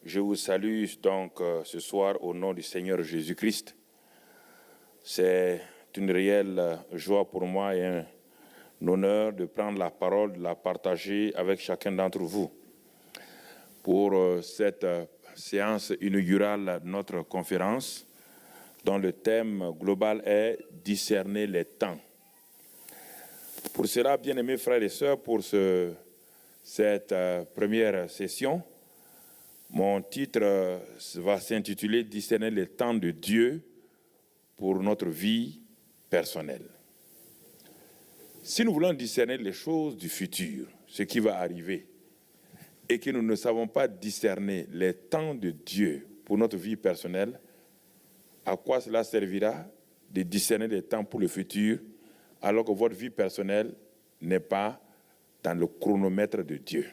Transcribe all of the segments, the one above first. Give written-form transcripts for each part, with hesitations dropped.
Je vous salue donc ce soir au nom du Seigneur Jésus-Christ. C'est une réelle joie pour moi et un honneur de prendre la parole, de la partager avec chacun d'entre vous. Pour cette séance inaugurale de notre conférence, dont le thème global est « Discerner les temps ». Pour cela, bien-aimés frères et sœurs, pour cette première session, mon titre va s'intituler « Discerner les temps de Dieu pour notre vie personnelle ». Si nous voulons discerner les choses du futur, ce qui va arriver, et que nous ne savons pas discerner les temps de Dieu pour notre vie personnelle, à quoi cela servira de discerner les temps pour le futur alors que votre vie personnelle n'est pas dans le chronomètre de Dieu?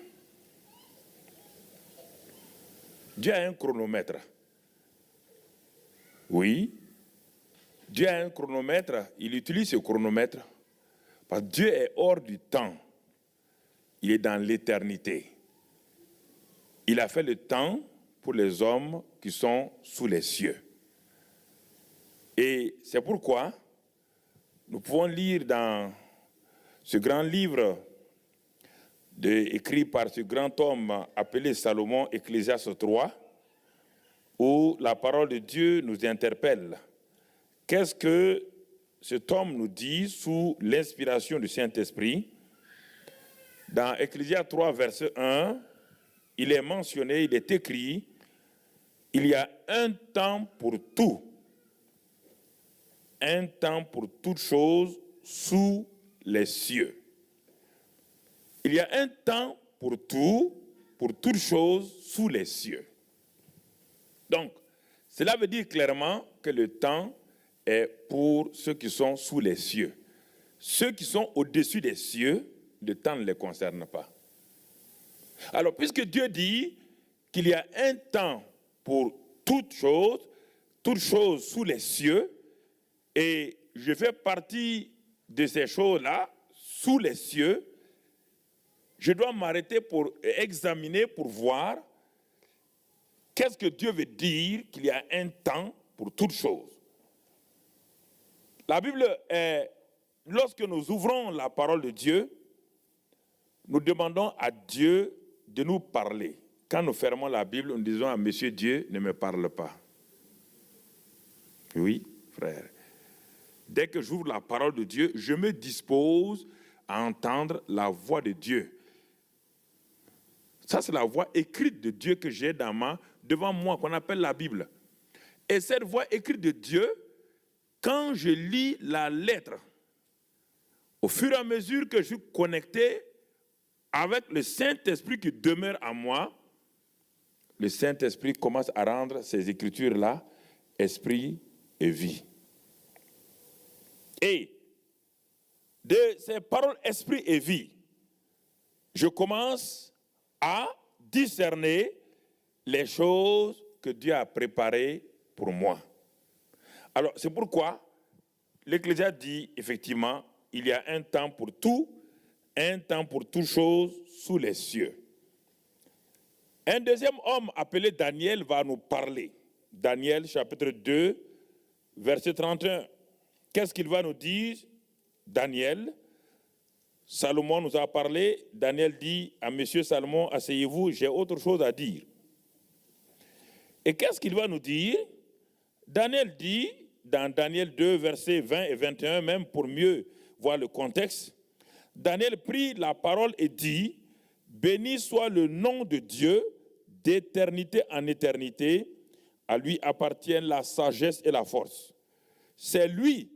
Dieu a un chronomètre. Oui, Dieu a un chronomètre, il utilise ce chronomètre parce que Dieu est hors du temps, il est dans l'éternité. Il a fait le temps pour les hommes qui sont sous les cieux. Et c'est pourquoi nous pouvons lire dans ce grand livre écrit par ce grand homme appelé Salomon, Ecclésiaste 3, où la parole de Dieu nous interpelle. Qu'est-ce que cet homme nous dit sous l'inspiration du Saint-Esprit? Dans Ecclésiaste 3, verset 1, il est mentionné, il est écrit, il y a un temps pour tout. Un temps pour toutes choses sous les cieux. Il y a un temps pour tout, pour toutes choses sous les cieux. Donc, cela veut dire clairement que le temps est pour ceux qui sont sous les cieux. Ceux qui sont au-dessus des cieux, le temps ne les concerne pas. Alors, puisque Dieu dit qu'il y a un temps pour toutes choses sous les cieux, et je fais partie de ces choses-là, sous les cieux, je dois m'arrêter pour examiner, pour voir qu'est-ce que Dieu veut dire qu'il y a un temps pour toutes choses. La Bible est, lorsque nous ouvrons la parole de Dieu, nous demandons à Dieu de nous parler. Quand nous fermons la Bible, nous disons à Monsieur Dieu, ne me parle pas. Oui, frère. Dès que j'ouvre la parole de Dieu, je me dispose à entendre la voix de Dieu. Ça, c'est la voix écrite de Dieu que j'ai devant moi, qu'on appelle la Bible. Et cette voix écrite de Dieu, quand je lis la lettre, au fur et à mesure que je suis connecté avec le Saint-Esprit qui demeure en moi, le Saint-Esprit commence à rendre ces écritures-là esprit et vie. Et de ces paroles esprit et vie, je commence à discerner les choses que Dieu a préparées pour moi. Alors, c'est pourquoi l'Ecclésiaste dit, effectivement, il y a un temps pour tout, un temps pour toutes choses sous les cieux. Un deuxième homme appelé Daniel va nous parler. Daniel, chapitre 2, verset 31. Qu'est-ce qu'il va nous dire? Daniel, Salomon nous a parlé. Daniel dit à Monsieur Salomon, asseyez-vous, j'ai autre chose à dire. Et qu'est-ce qu'il va nous dire? Daniel dit, dans Daniel 2, versets 20 et 21, même pour mieux voir le contexte, Daniel prit la parole et dit, béni soit le nom de Dieu d'éternité en éternité, à lui appartiennent la sagesse et la force. C'est lui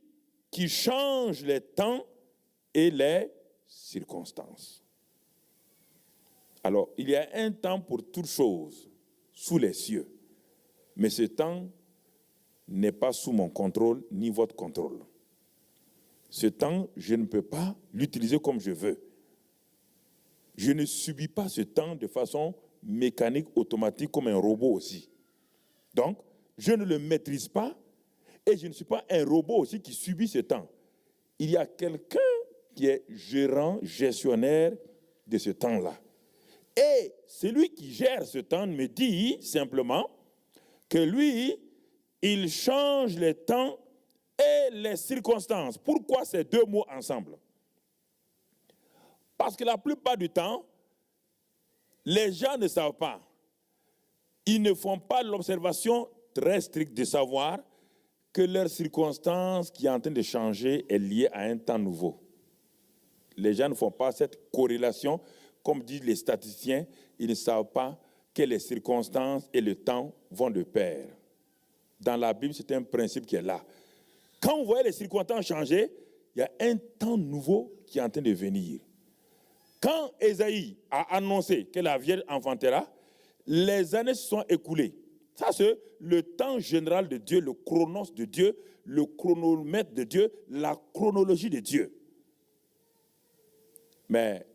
qui change les temps et les circonstances. Alors, il y a un temps pour toutes choses sous les cieux, mais ce temps n'est pas sous mon contrôle ni votre contrôle. Ce temps, je ne peux pas l'utiliser comme je veux. Je ne subis pas ce temps de façon mécanique, automatique, comme un robot aussi. Donc, je ne le maîtrise pas et je ne suis pas un robot aussi qui subit ce temps. Il y a quelqu'un qui est gérant, gestionnaire de ce temps-là. Et celui qui gère ce temps me dit simplement que lui, il change les temps et les circonstances. Pourquoi ces deux mots ensemble? Parce que la plupart du temps, les gens ne savent pas. Ils ne font pas l'observation très stricte de savoir que leur circonstance qui est en train de changer est liée à un temps nouveau. Les gens ne font pas cette corrélation, comme disent les statisticiens, ils ne savent pas que les circonstances et le temps vont de pair. Dans la Bible, c'est un principe qui est là. Quand vous voyez les circonstances changer, il y a un temps nouveau qui est en train de venir. Quand Ésaïe a annoncé que la Vierge enfantera, les années se sont écoulées. Ça, c'est le temps général de Dieu, le chronos de Dieu, le chronomètre de Dieu, la chronologie de Dieu. Mais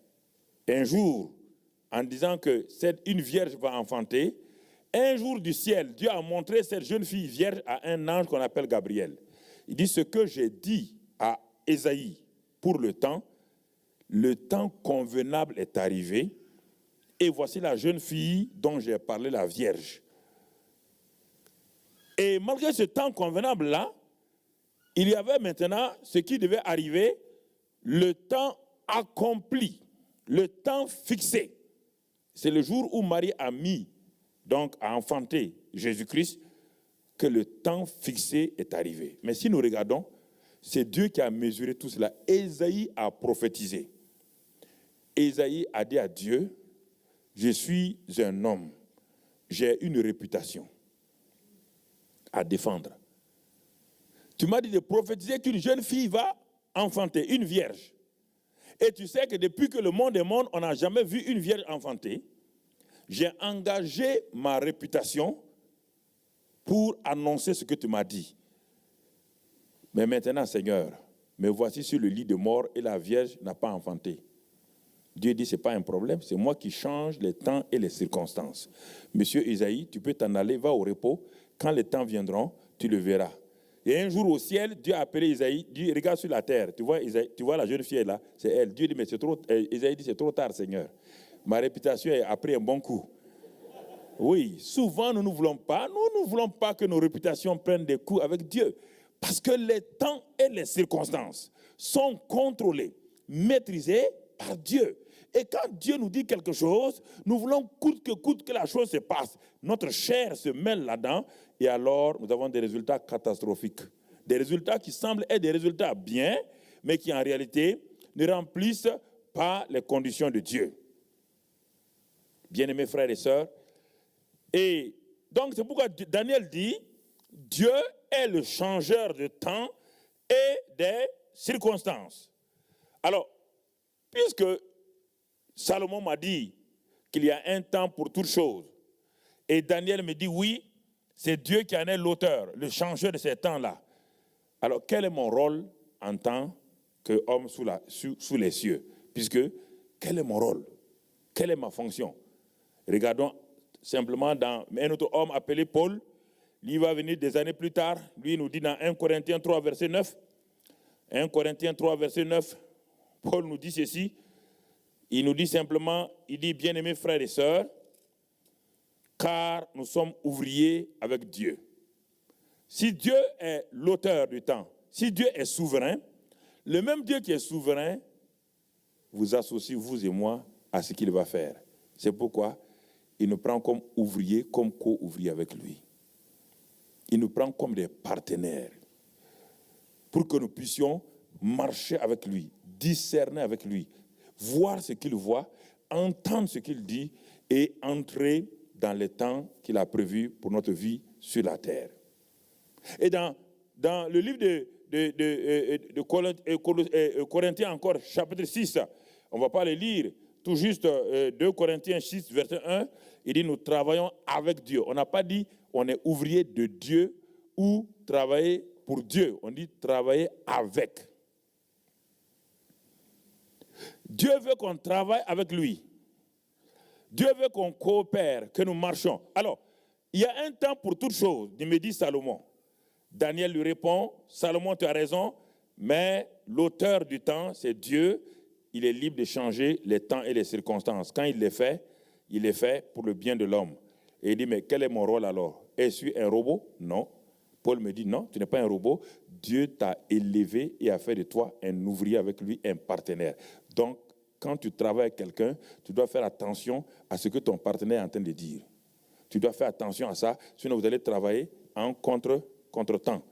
un jour, en disant que une vierge va enfanter, un jour du ciel, Dieu a montré cette jeune fille vierge à un ange qu'on appelle Gabriel. Il dit, ce que j'ai dit à Ésaïe pour le temps convenable est arrivé, et voici la jeune fille dont j'ai parlé, la vierge. Et malgré ce temps convenable-là, il y avait maintenant ce qui devait arriver, le temps accompli, le temps fixé. C'est le jour où Marie a enfanté Jésus-Christ, que le temps fixé est arrivé. Mais si nous regardons, c'est Dieu qui a mesuré tout cela. Ésaïe a prophétisé. Ésaïe a dit à Dieu, je suis un homme, j'ai une réputation à défendre. Tu m'as dit de prophétiser qu'une jeune fille va enfanter, une vierge. Et tu sais que depuis que le monde est monde, on n'a jamais vu une vierge enfanter. J'ai engagé ma réputation pour annoncer ce que tu m'as dit. Mais maintenant, Seigneur, me voici sur le lit de mort et la vierge n'a pas enfanté. Dieu dit, ce n'est pas un problème, c'est moi qui change les temps et les circonstances. Monsieur Isaïe, tu peux t'en aller, va au repos. Quand les temps viendront, tu le verras. Et un jour au ciel, Dieu a appelé Isaïe, dit, regarde sur la terre, tu vois la jeune fille là, c'est elle. Dieu dit, mais c'est trop, Isaïe dit, c'est trop tard, Seigneur. Ma réputation a pris un bon coup. Oui, souvent nous ne voulons pas que nos réputations prennent des coups avec Dieu. Parce que les temps et les circonstances sont contrôlés, maîtrisés par Dieu. Et quand Dieu nous dit quelque chose, nous voulons coûte que la chose se passe. Notre chair se mêle là-dedans et alors nous avons des résultats catastrophiques. Des résultats qui semblent être des résultats bien, mais qui en réalité ne remplissent pas les conditions de Dieu. Bien-aimés frères et sœurs, et donc c'est pourquoi Daniel dit, Dieu est le changeur de temps et des circonstances. Alors, puisque Salomon m'a dit qu'il y a un temps pour toutes choses, et Daniel me dit oui, c'est Dieu qui en est l'auteur, le changeur de ces temps-là. Alors, quel est mon rôle en tant qu'homme sous les cieux? Puisque, quel est mon rôle? Quelle est ma fonction? Regardons simplement dans un autre homme appelé Paul. Lui va venir des années plus tard. Lui il nous dit dans 1 Corinthiens 3, verset 9. 1 Corinthiens 3, verset 9. Paul nous dit ceci. Il nous dit simplement, il dit, bien-aimés frères et sœurs, car nous sommes ouvriers avec Dieu. Si Dieu est l'auteur du temps, si Dieu est souverain, le même Dieu qui est souverain vous associe, vous et moi, à ce qu'il va faire. C'est pourquoi il nous prend comme ouvriers, comme co-ouvriers avec lui. Il nous prend comme des partenaires pour que nous puissions marcher avec lui, discerner avec lui, voir ce qu'il voit, entendre ce qu'il dit et entrer dans les temps qu'il a prévus pour notre vie sur la terre. Et dans le livre de Corinthiens encore, chapitre 6, on ne va pas le lire, tout juste 2 Corinthiens 6, verset 1, il dit nous travaillons avec Dieu. On n'a pas dit on est ouvrier de Dieu ou travailler pour Dieu. On dit travailler avec. Dieu veut qu'on travaille avec lui. Dieu veut qu'on coopère, que nous marchons. Alors, il y a un temps pour toutes choses, me dit Salomon. Daniel lui répond, Salomon, tu as raison, mais l'auteur du temps, c'est Dieu. Il est libre de changer les temps et les circonstances. Quand il les fait, il est fait pour le bien de l'homme. Et il dit, mais quel est mon rôle alors? Est-ce un robot? Non. Paul me dit, non, tu n'es pas un robot. Dieu t'a élevé et a fait de toi un ouvrier avec lui, un partenaire. Donc, quand tu travailles avec quelqu'un, tu dois faire attention à ce que ton partenaire est en train de dire. Tu dois faire attention à ça, sinon vous allez travailler en contre-temps.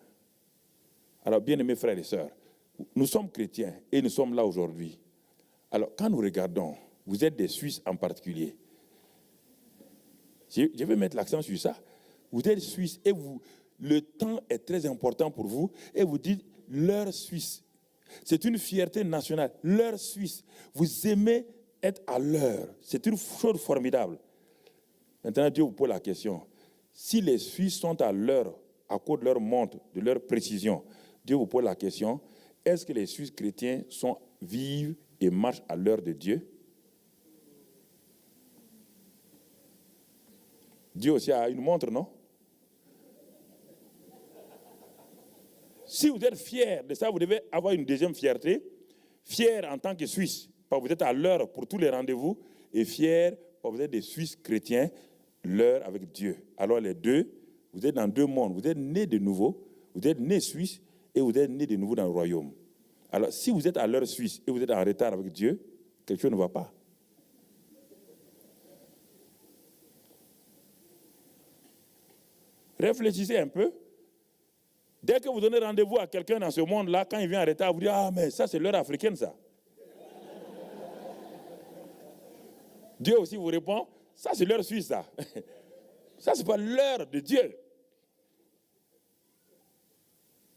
Alors, bien-aimés frères et sœurs, nous sommes chrétiens et nous sommes là aujourd'hui. Alors, quand nous regardons, vous êtes des Suisses en particulier. Je vais mettre l'accent sur ça. Vous êtes Suisses et le temps est très important pour vous et vous dites l'heure suisse. C'est une fierté nationale, l'heure suisse. Vous aimez être à l'heure. C'est une chose formidable. Maintenant, Dieu vous pose la question. Si les Suisses sont à l'heure, à cause de leur montre, de leur précision, Dieu vous pose la question, est-ce que les Suisses chrétiens vivent et marchent à l'heure de Dieu? Dieu aussi a une montre, non? Si vous êtes fier de ça, vous devez avoir une deuxième fierté. Fier en tant que Suisse, parce que vous êtes à l'heure pour tous les rendez-vous, et fier parce que vous êtes des Suisses chrétiens, l'heure avec Dieu. Alors les deux, vous êtes dans deux mondes. Vous êtes nés de nouveau, vous êtes nés Suisses, et vous êtes nés de nouveau dans le royaume. Alors si vous êtes à l'heure suisse et vous êtes en retard avec Dieu, quelque chose ne va pas. Réfléchissez un peu. Dès que vous donnez rendez-vous à quelqu'un dans ce monde-là, quand il vient en retard, vous dites « Ah, mais ça, c'est l'heure africaine, ça. » Dieu aussi vous répond « Ça, c'est l'heure suisse, ça. » Ça, ce n'est pas l'heure de Dieu.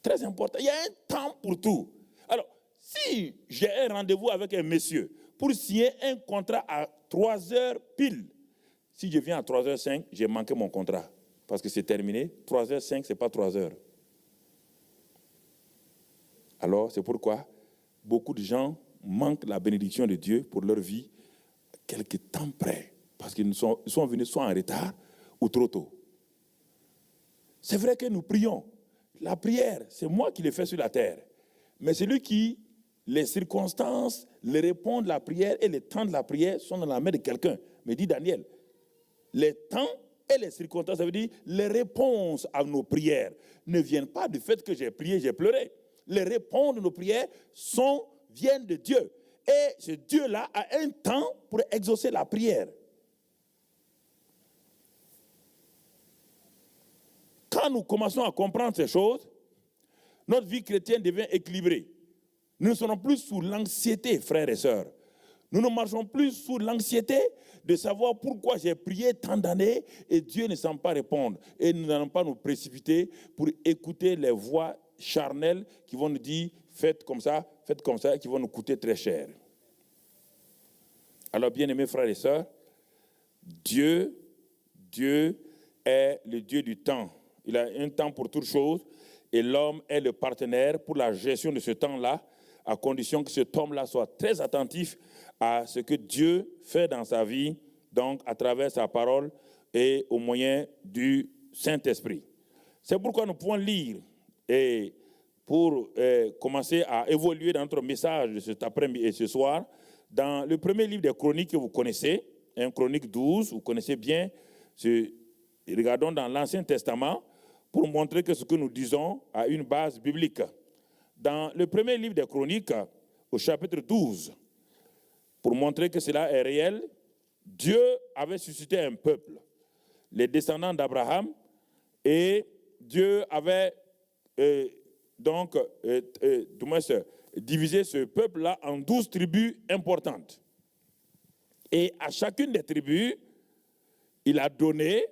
Très important. Il y a un temps pour tout. Alors, si j'ai un rendez-vous avec un monsieur pour signer un contrat à 3 heures pile, si je viens à 3h05, j'ai manqué mon contrat. Parce que c'est terminé. 3h05, ce n'est pas 3 heures. Alors, c'est pourquoi beaucoup de gens manquent la bénédiction de Dieu pour leur vie quelque temps près. Parce qu'ils sont venus soit en retard ou trop tôt. C'est vrai que nous prions. La prière, c'est moi qui l'ai fait sur la terre. Mais celui qui, les circonstances, les réponses de la prière et les temps de la prière sont dans la main de quelqu'un. Me dit Daniel, les temps et les circonstances, ça veut dire les réponses à nos prières ne viennent pas du fait que j'ai prié, j'ai pleuré. Les réponses de nos prières viennent de Dieu. Et ce Dieu-là a un temps pour exaucer la prière. Quand nous commençons à comprendre ces choses, notre vie chrétienne devient équilibrée. Nous ne serons plus sous l'anxiété, frères et sœurs. Nous ne marchons plus sous l'anxiété de savoir pourquoi j'ai prié tant d'années et Dieu ne semble pas répondre. Et nous n'allons pas nous précipiter pour écouter les voix charnelles qui vont nous dire faites comme ça, et qui vont nous coûter très cher. Alors, bien-aimés frères et sœurs, Dieu est le Dieu du temps. Il a un temps pour toutes choses et l'homme est le partenaire pour la gestion de ce temps-là, à condition que cet homme-là soit très attentif à ce que Dieu fait dans sa vie, donc à travers sa parole et au moyen du Saint-Esprit. C'est pourquoi nous pouvons lire, et pour commencer à évoluer dans notre message de cet après-midi et ce soir, dans le premier livre des Chroniques que vous connaissez, Chronique 12, vous connaissez bien, regardons dans l'Ancien Testament, pour montrer que ce que nous disons a une base biblique. Dans le premier livre des Chroniques, au chapitre 12, pour montrer que cela est réel, Dieu avait suscité un peuple, les descendants d'Abraham, et Dieu avait divisé ce peuple-là en 12 tribus importantes. Et à chacune des tribus, il a donné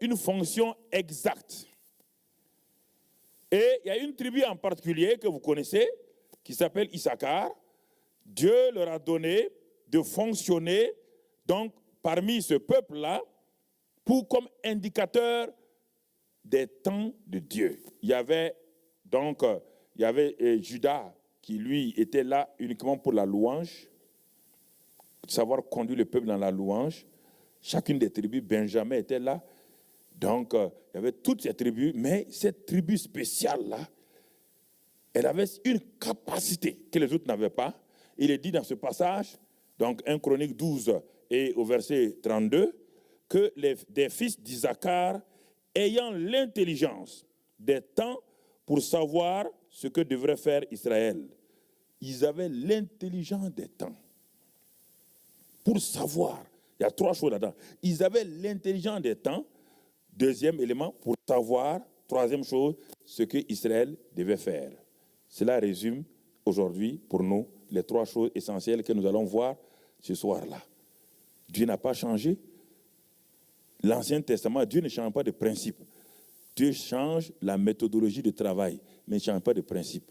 une fonction exacte. Et il y a une tribu en particulier que vous connaissez, qui s'appelle Issachar. Dieu leur a donné de fonctionner donc parmi ce peuple-là comme indicateur des temps de Dieu. Il y avait Judas qui lui était là uniquement pour la louange, savoir conduire le peuple dans la louange. Chacune des tribus, Benjamin était là. Donc, il y avait toutes ces tribus, mais cette tribu spéciale-là, elle avait une capacité que les autres n'avaient pas. Il est dit dans ce passage, donc 1 Chronique 12 et au verset 32, que des fils d'Isaacar, ayant l'intelligence des temps pour savoir ce que devrait faire Israël. Ils avaient l'intelligence des temps pour savoir. Il y a 3 choses là-dedans. Ils avaient l'intelligence des temps, deuxième élément, pour savoir, troisième chose, ce que Israël devait faire. Cela résume aujourd'hui pour nous les 3 choses essentielles que nous allons voir ce soir-là. Dieu n'a pas changé. L'Ancien Testament, Dieu ne change pas de principe. Dieu change la méthodologie de travail, mais il ne change pas de principe.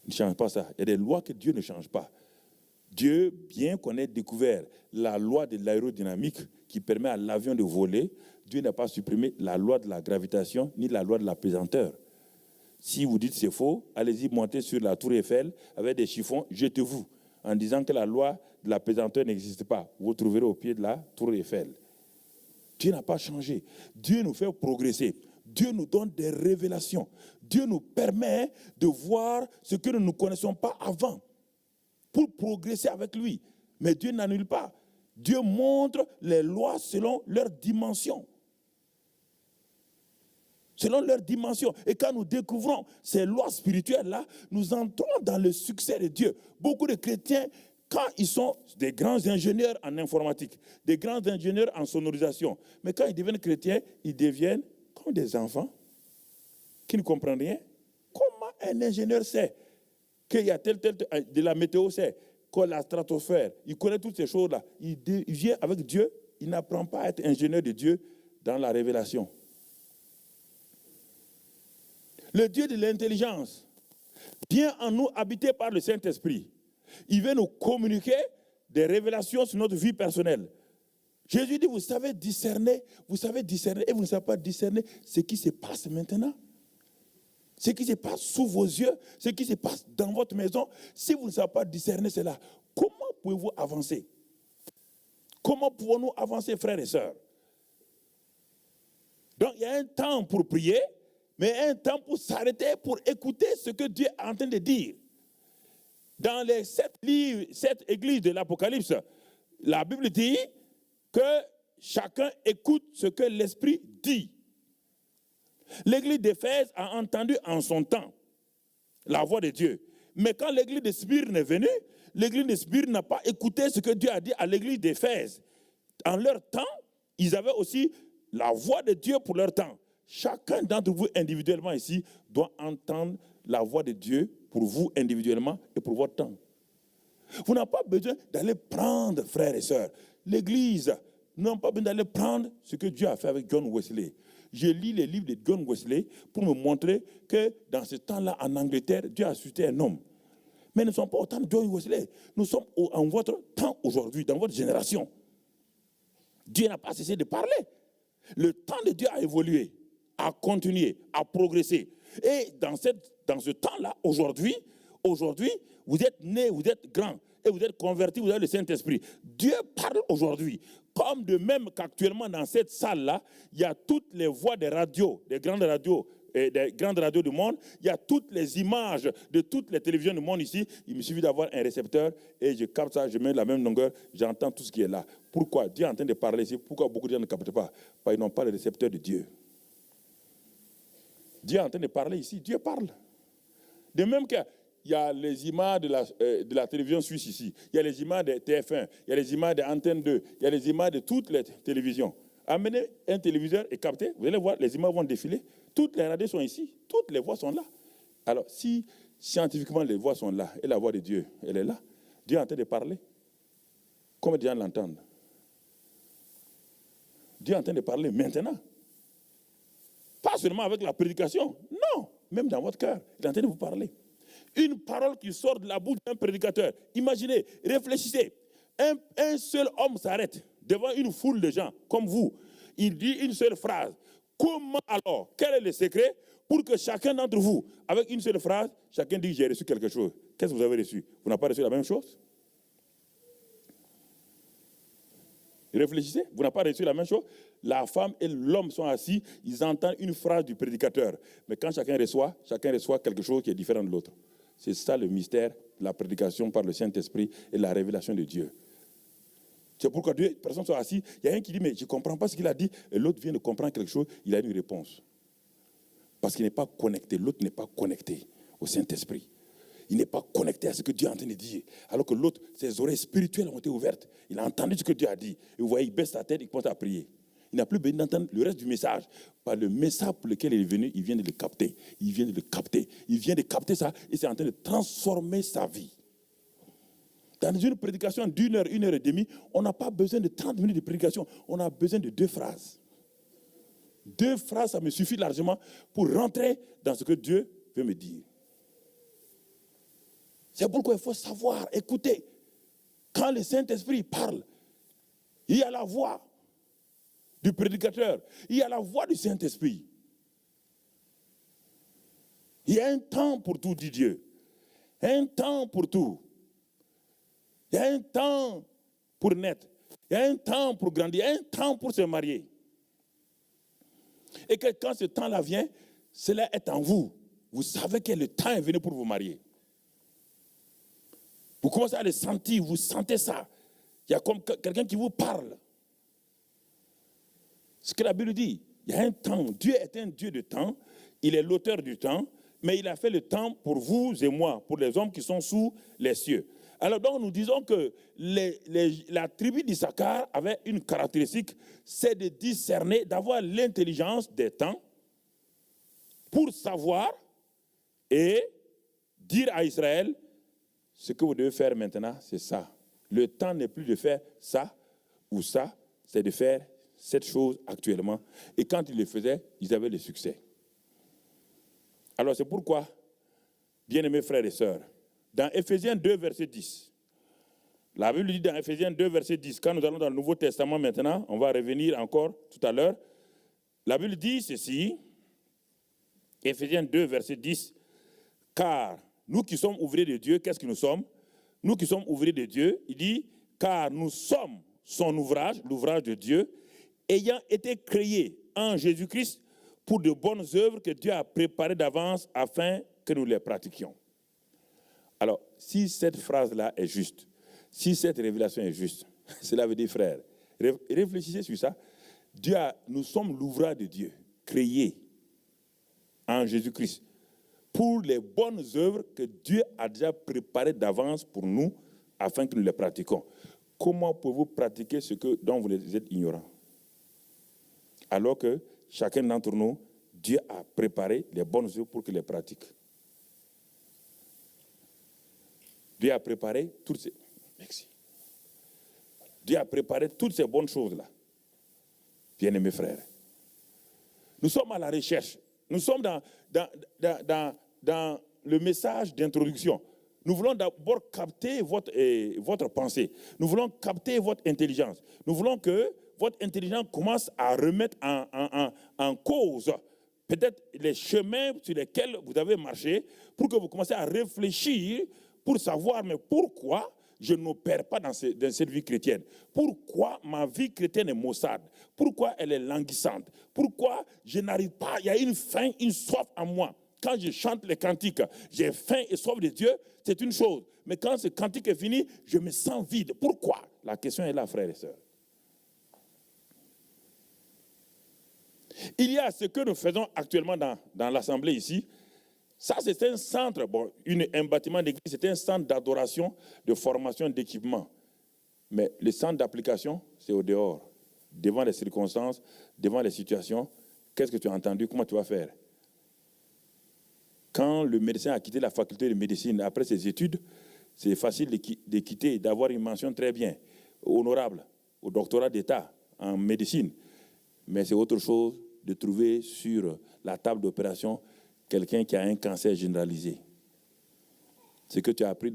Il ne change pas ça. Il y a des lois que Dieu ne change pas. Dieu, bien qu'on ait découvert la loi de l'aérodynamique qui permet à l'avion de voler, Dieu n'a pas supprimé la loi de la gravitation ni la loi de la pesanteur. Si vous dites c'est faux, allez-y monter sur la tour Eiffel avec des chiffons, jetez-vous en disant que la loi de la pesanteur n'existe pas. Vous vous trouverez au pied de la tour Eiffel. Dieu n'a pas changé. Dieu nous fait progresser. Dieu nous donne des révélations. Dieu nous permet de voir ce que nous ne connaissons pas avant pour progresser avec lui. Mais Dieu n'annule pas. Dieu montre les lois selon leur dimension. Selon leur dimension. Et quand nous découvrons ces lois spirituelles-là, nous entrons dans le succès de Dieu. Beaucoup de chrétiens, quand ils sont des grands ingénieurs en informatique, des grands ingénieurs en sonorisation, mais quand ils deviennent chrétiens, ils deviennent comme des enfants qui ne comprennent rien. Comment un ingénieur sait qu'il y a de la météo sait, que la stratosphère, il connaît toutes ces choses-là. Il vient avec Dieu, il n'apprend pas à être ingénieur de Dieu dans la révélation. Le Dieu de l'intelligence vient en nous habiter par le Saint-Esprit. Il veut nous communiquer des révélations sur notre vie personnelle. Jésus dit, vous savez discerner, et vous ne savez pas discerner ce qui se passe maintenant. Ce qui se passe sous vos yeux, ce qui se passe dans votre maison. Si vous ne savez pas discerner cela, comment pouvez-vous avancer? Comment pouvons-nous avancer, frères et sœurs? Donc, il y a un temps pour prier, mais un temps pour s'arrêter, pour écouter ce que Dieu est en train de dire. Dans les 7 églises de l'Apocalypse, la Bible dit que chacun écoute ce que l'Esprit dit. L'église d'Éphèse a entendu en son temps la voix de Dieu. Mais quand l'église de Smyrne est venue, l'église de Smyrne n'a pas écouté ce que Dieu a dit à l'église d'Éphèse. En leur temps, ils avaient aussi la voix de Dieu pour leur temps. Chacun d'entre vous individuellement ici doit entendre la voix de Dieu pour vous individuellement et pour votre temps. Vous n'avez pas besoin d'aller prendre, frères et sœurs. L'église n'a pas besoin d'aller prendre ce que Dieu a fait avec John Wesley. Je lis les livres de John Wesley pour me montrer que dans ce temps-là, en Angleterre, Dieu a suscité un homme. Mais nous ne sommes pas au temps de John Wesley. Nous sommes en votre temps aujourd'hui, dans votre génération. Dieu n'a pas cessé de parler. Le temps de Dieu a évolué, a continué, a progressé. Et dans ce temps-là, aujourd'hui, vous êtes nés, vous êtes grands, et vous êtes convertis, vous avez le Saint-Esprit. Dieu parle aujourd'hui. Comme de même qu'actuellement dans cette salle-là, il y a toutes les voix des radios, des grandes radios du monde, il y a toutes les images de toutes les télévisions du monde ici. Il me suffit d'avoir un récepteur et je capte ça, je mets la même longueur, j'entends tout ce qui est là. Pourquoi? Dieu est en train de parler ici. Pourquoi beaucoup de gens ne captent pas? Parce qu'ils n'ont pas le récepteur de Dieu. Dieu est en train de parler ici, Dieu parle. De même qu'il y a les images de la télévision suisse ici, il y a les images de TF1, il y a les images de Antenne 2, il y a les images de toutes les télévisions. Amenez un téléviseur et captez, vous allez voir, les images vont défiler. Toutes les radios sont ici, toutes les voix sont là. Alors, si scientifiquement les voix sont là et la voix de Dieu, elle est là, Dieu est en train de parler. Comment les gens l'entendent? Dieu est en train de parler maintenant. Pas seulement avec la prédication, non, même dans votre cœur, il est en train de vous parler. Une parole qui sort de la bouche d'un prédicateur. Imaginez, réfléchissez. Un seul homme s'arrête devant une foule de gens comme vous. Il dit une seule phrase. Comment alors? Quel est le secret pour que chacun d'entre vous, avec une seule phrase, chacun dit j'ai reçu quelque chose? Qu'est-ce que vous avez reçu? Vous n'avez pas reçu la même chose? Réfléchissez, vous n'avez pas reçu la même chose? La femme et l'homme sont assis, ils entendent une phrase du prédicateur. Mais quand chacun reçoit quelque chose qui est différent de l'autre. C'est ça le mystère, la prédication par le Saint-Esprit et la révélation de Dieu. C'est pourquoi deux personnes sont assises. Il y a un qui dit, mais je ne comprends pas ce qu'il a dit. Et l'autre vient de comprendre quelque chose. Il a une réponse. Parce qu'il n'est pas connecté. L'autre n'est pas connecté au Saint-Esprit. Il n'est pas connecté à ce que Dieu est en train de dire. Alors que l'autre, ses oreilles spirituelles ont été ouvertes. Il a entendu ce que Dieu a dit. Et vous voyez, il baisse sa tête, il commence à prier. Il n'a plus besoin d'entendre le reste du message. Par le message pour lequel il est venu, il vient de le capter. Il vient de le capter. Il vient de capter ça et c'est en train de transformer sa vie. Dans une prédication d'1 heure, 1h30, on n'a pas besoin de 30 minutes de prédication. On a besoin de 2 phrases. 2 phrases, ça me suffit largement pour rentrer dans ce que Dieu veut me dire. C'est pourquoi il faut savoir, écouter. Quand le Saint-Esprit parle, il y a la voix du prédicateur, il y a la voix du Saint-Esprit. Il y a un temps pour tout, dit Dieu. Un temps pour tout. Il y a un temps pour naître. Il y a un temps pour grandir. Il y a un temps pour se marier. Et que quand ce temps-là vient, cela est en vous. Vous savez que le temps est venu pour vous marier. Vous commencez à le sentir, vous sentez ça. Il y a comme quelqu'un qui vous parle. Ce que la Bible dit, il y a un temps. Dieu est un Dieu de temps. Il est l'auteur du temps. Mais il a fait le temps pour vous et moi, pour les hommes qui sont sous les cieux. Alors donc nous disons que la tribu d'Issachar avait une caractéristique, c'est de discerner, d'avoir l'intelligence des temps pour savoir et dire à Israël, ce que vous devez faire maintenant, c'est ça. Le temps n'est plus de faire ça ou ça, c'est de faire cette chose actuellement. Et quand ils le faisaient, ils avaient le succès. Alors c'est pourquoi, bien-aimés frères et sœurs, dans Ephésiens 2, verset 10, la Bible dit dans Ephésiens 2, verset 10, quand nous allons dans le Nouveau Testament maintenant, on va revenir encore tout à l'heure, la Bible dit ceci, Ephésiens 2, verset 10, car nous qui sommes ouvriers de Dieu, qu'est-ce que nous sommes? Nous qui sommes ouvriers de Dieu, il dit, car nous sommes son ouvrage, l'ouvrage de Dieu, ayant été créés en Jésus-Christ pour de bonnes œuvres que Dieu a préparées d'avance afin que nous les pratiquions. Alors, si cette phrase-là est juste, si cette révélation est juste, cela veut dire, frère, réfléchissez sur ça. Nous sommes l'ouvrage de Dieu, créé en Jésus-Christ, pour les bonnes œuvres que Dieu a déjà préparées d'avance pour nous, afin que nous les pratiquions. Comment pouvez-vous pratiquer ce dont vous êtes ignorants? Alors que chacun d'entre nous, Dieu a préparé les bonnes œuvres pour qu'il les pratique. Dieu a préparé toutes ces... Merci. Dieu a préparé toutes ces bonnes choses-là. Bien-aimés frères. Nous sommes à la recherche. Nous sommes dans le message d'introduction. Nous voulons d'abord capter votre pensée. Nous voulons capter votre intelligence. Nous voulons que votre intelligence commence à remettre en cause peut-être les chemins sur lesquels vous avez marché pour que vous commenciez à réfléchir pour savoir, mais pourquoi je n'opère pas dans cette vie chrétienne? Pourquoi ma vie chrétienne est maussade? Pourquoi elle est languissante? Pourquoi je n'arrive pas? Il y a une faim, une soif en moi. Quand je chante les cantiques, j'ai faim et soif de Dieu, c'est une chose. Mais quand ce cantique est fini, je me sens vide. Pourquoi? La question est là, frères et sœurs. Il y a ce que nous faisons actuellement dans l'assemblée ici. Ça, c'est un centre, un bâtiment d'église, c'est un centre d'adoration, de formation, d'équipement. Mais le centre d'application, c'est au dehors. Devant les circonstances, devant les situations, qu'est-ce que tu as entendu? Comment tu vas faire? Quand le médecin a quitté la faculté de médecine après ses études, c'est facile de quitter, d'avoir une mention très bien, honorable, au doctorat d'État en médecine. Mais c'est autre chose de trouver sur la table d'opération quelqu'un qui a un cancer généralisé. Ce que tu as appris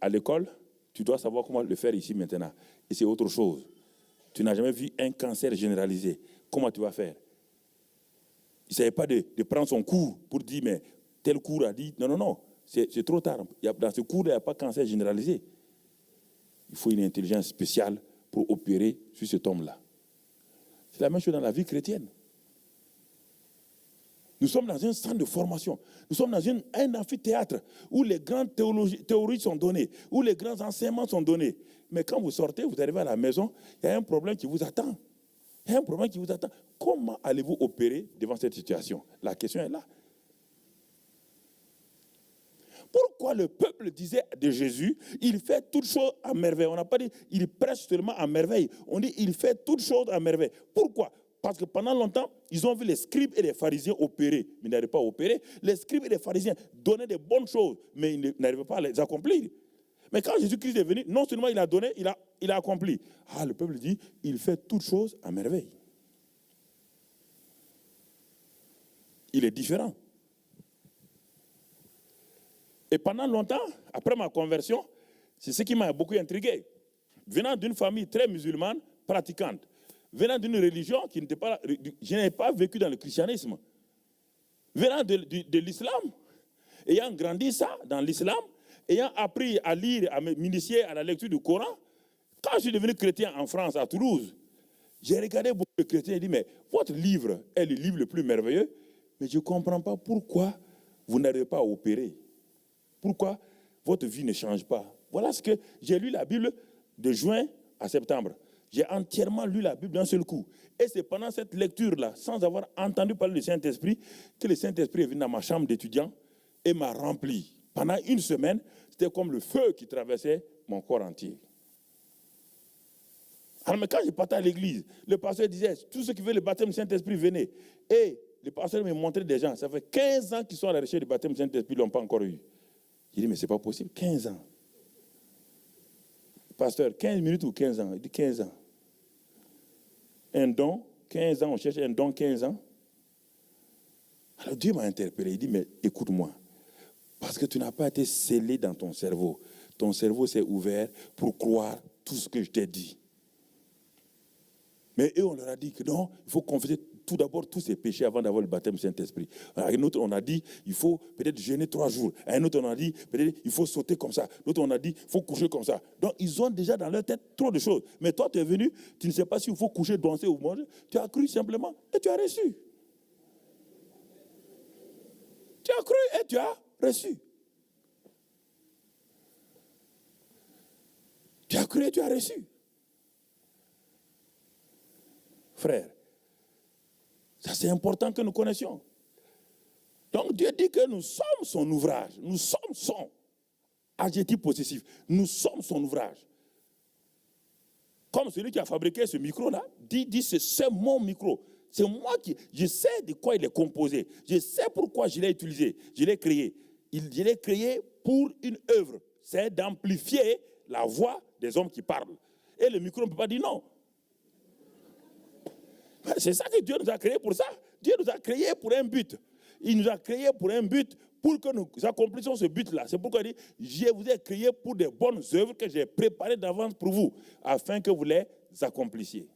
à l'école, tu dois savoir comment le faire ici maintenant. Et c'est autre chose. Tu n'as jamais vu un cancer généralisé. Comment tu vas faire? Il ne savait pas de prendre son cours pour dire, mais tel cours a dit, non, c'est trop tard. Dans ce cours, il n'y a pas de cancer généralisé. Il faut une intelligence spéciale pour opérer sur cet homme-là. C'est la même chose dans la vie chrétienne. Nous sommes dans un centre de formation. Nous sommes dans un amphithéâtre où les grandes théories sont données, où les grands enseignements sont donnés. Mais quand vous sortez, vous arrivez à la maison, il y a un problème qui vous attend. Il y a un problème qui vous attend. Comment allez-vous opérer devant cette situation? La question est là. Pourquoi le peuple disait de Jésus, il fait toutes choses à merveille? On n'a pas dit, il prêche seulement à merveille. On dit, il fait toutes choses à merveille. Pourquoi? Parce que pendant longtemps, ils ont vu les scribes et les pharisiens opérer, mais ils n'arrivaient pas à opérer. Les scribes et les pharisiens donnaient des bonnes choses, mais ils n'arrivaient pas à les accomplir. Mais quand Jésus-Christ est venu, non seulement il a donné, il a accompli. Ah, le peuple dit, il fait toutes choses à merveille. Il est différent. Et pendant longtemps, après ma conversion, c'est ce qui m'a beaucoup intrigué. Venant d'une famille très musulmane, pratiquante, venant d'une religion qui n'était pas... Je n'ai pas vécu dans le christianisme. Venant de l'islam, ayant grandi ça dans l'islam, ayant appris à lire, à m'initier à la lecture du Coran, quand je suis devenu chrétien en France, à Toulouse, j'ai regardé beaucoup de chrétiens et dit, mais votre livre est le livre le plus merveilleux, mais je ne comprends pas pourquoi vous n'arrivez pas à opérer. Pourquoi votre vie ne change pas? Voilà ce que j'ai lu la Bible de juin à septembre. J'ai entièrement lu la Bible d'un seul coup. Et c'est pendant cette lecture-là, sans avoir entendu parler du Saint-Esprit, que le Saint-Esprit est venu dans ma chambre d'étudiant et m'a rempli. Pendant une semaine, c'était comme le feu qui traversait mon corps entier. Alors, mais quand je partais à l'église, le pasteur disait, tous ceux qui veulent le baptême du Saint-Esprit, venez. Et le pasteur me montrait des gens, ça fait 15 ans qu'ils sont à la recherche du baptême du Saint-Esprit, ils ne l'ont pas encore eu. Il dit, mais ce n'est pas possible, 15 ans. Pasteur, 15 minutes ou 15 ans? Il dit 15 ans. Un don, 15 ans, on cherche un don, 15 ans. Alors Dieu m'a interpellé, il dit, mais écoute-moi, parce que tu n'as pas été scellé dans ton cerveau. Ton cerveau s'est ouvert pour croire tout ce que je t'ai dit. Mais eux, on leur a dit que non, il faut confesser tout d'abord tous ses péchés avant d'avoir le baptême du Saint-Esprit. À un autre, on a dit, il faut peut-être jeûner 3 jours. À un autre, on a dit, peut-être il faut sauter comme ça. L'autre, on a dit, il faut coucher comme ça. Donc, ils ont déjà dans leur tête trop de choses. Mais toi, tu es venu, tu ne sais pas s'il faut coucher, danser ou manger. Tu as cru simplement et tu as reçu. Tu as cru et tu as reçu. Tu as cru et tu as reçu. Frère, ça c'est important que nous connaissions. Donc Dieu dit que nous sommes son ouvrage. Nous sommes son adjectif possessif. Nous sommes son ouvrage. Comme celui qui a fabriqué ce micro-là, dit c'est mon micro. C'est moi qui... Je sais de quoi il est composé. Je sais pourquoi je l'ai utilisé. Je l'ai créé. Je l'ai créé pour une œuvre. C'est d'amplifier la voix des hommes qui parlent. Et le micro ne peut pas dire non. C'est ça que Dieu nous a créé pour ça. Dieu nous a créé pour un but. Il nous a créé pour un but, pour que nous accomplissions ce but-là. C'est pourquoi il dit, je vous ai créé pour des bonnes œuvres que j'ai préparées d'avance pour vous, afin que vous les accomplissiez.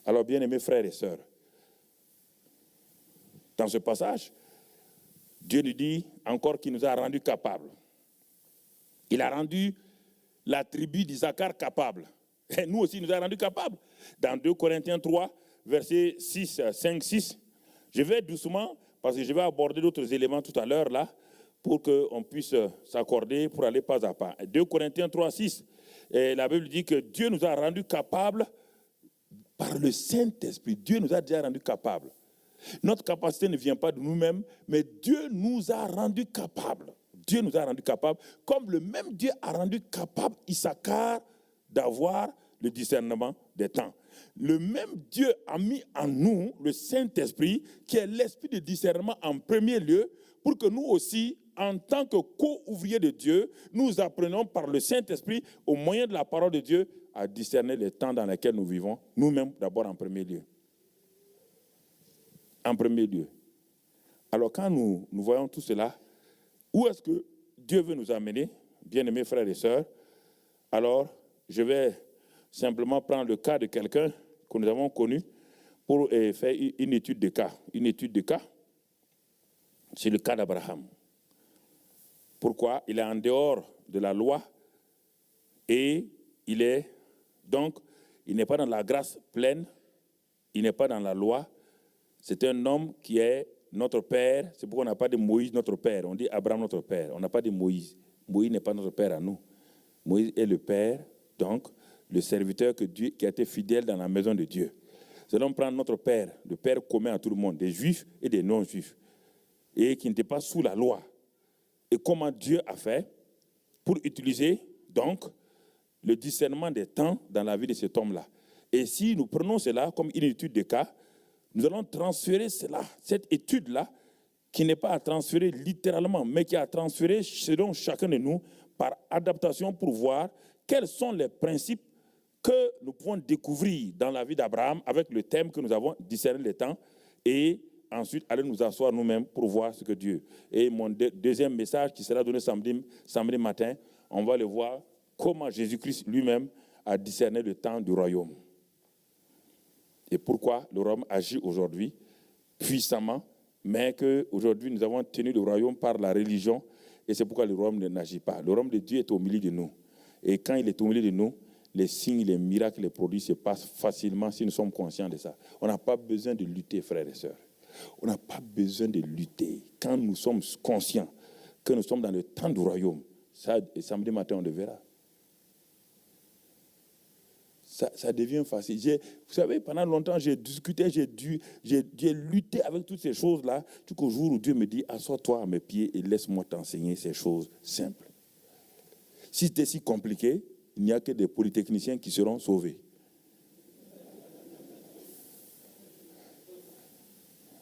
Alors, bien-aimés frères et sœurs, dans ce passage, Dieu nous dit encore qu'il nous a rendus capables. Il a rendu la tribu d'Isaacar capable. Et nous aussi, il nous a rendus capables. Dans 2 Corinthiens 3, versets 5, 6, je vais doucement, parce que je vais aborder d'autres éléments tout à l'heure là, pour qu'on puisse s'accorder pour aller pas à pas. 2 Corinthiens 3, 6, la Bible dit que Dieu nous a rendus capables par le Saint-Esprit. Dieu nous a déjà rendus capables. Notre capacité ne vient pas de nous-mêmes, mais Dieu nous a rendus capables. Dieu nous a rendus capables, comme le même Dieu a rendu capable Issachar d'avoir le discernement des temps. Le même Dieu a mis en nous le Saint-Esprit, qui est l'esprit de discernement en premier lieu, pour que nous aussi, en tant que co-ouvriers de Dieu, nous apprenons par le Saint-Esprit, au moyen de la parole de Dieu, à discerner les temps dans lesquels nous vivons, nous-mêmes d'abord en premier lieu. En premier lieu. Alors quand nous voyons tout cela, où est-ce que Dieu veut nous amener, bien-aimés frères et sœurs? Alors, je vais simplement prendre le cas de quelqu'un que nous avons connu pour faire une étude de cas. Une étude de cas, c'est le cas d'Abraham. Pourquoi? Il est en dehors de la loi et il n'est pas dans la grâce pleine il n'est pas dans la loi. C'est un homme qui est notre père. C'est pourquoi on n'a pas de Moïse, notre père. On dit Abraham, notre père. On n'a pas de Moïse. Moïse n'est pas notre père à nous. Moïse est le père, donc le serviteur qui a été fidèle dans la maison de Dieu. C'est donc prendre notre père, le père commun à tout le monde, des juifs et des non-juifs, et qui n'était pas sous la loi. Et comment Dieu a fait pour utiliser donc le discernement des temps dans la vie de cet homme-là. Et si nous prenons cela comme une étude de cas, nous allons transférer cela, cette étude-là, qui n'est pas à transférer littéralement, mais qui est à transférer selon chacun de nous par adaptation pour voir quels sont les principes que nous pouvons découvrir dans la vie d'Abraham avec le thème que nous avons discerné les temps et ensuite aller nous asseoir nous-mêmes pour voir ce que Dieu. Et mon deuxième message qui sera donné samedi matin, on va le voir comment Jésus-Christ lui-même a discerné le temps du royaume. Et pourquoi le royaume agit aujourd'hui puissamment, mais qu'aujourd'hui nous avons tenu le royaume par la religion et c'est pourquoi le royaume n'agit pas. Le royaume de Dieu est au milieu de nous. Et quand il est au milieu de nous, les signes, les miracles, les produits se passent facilement si nous sommes conscients de ça. On n'a pas besoin de lutter, frères et sœurs. On n'a pas besoin de lutter. Quand nous sommes conscients que nous sommes dans le temps du royaume, ça, et samedi matin, on le verra. Ça devient facile. Vous savez, pendant longtemps, j'ai discuté, j'ai lutté avec toutes ces choses-là, jusqu'au jour où Dieu me dit, assois-toi à mes pieds et laisse-moi t'enseigner ces choses simples. Si c'était si compliqué, il n'y a que des polytechniciens qui seront sauvés.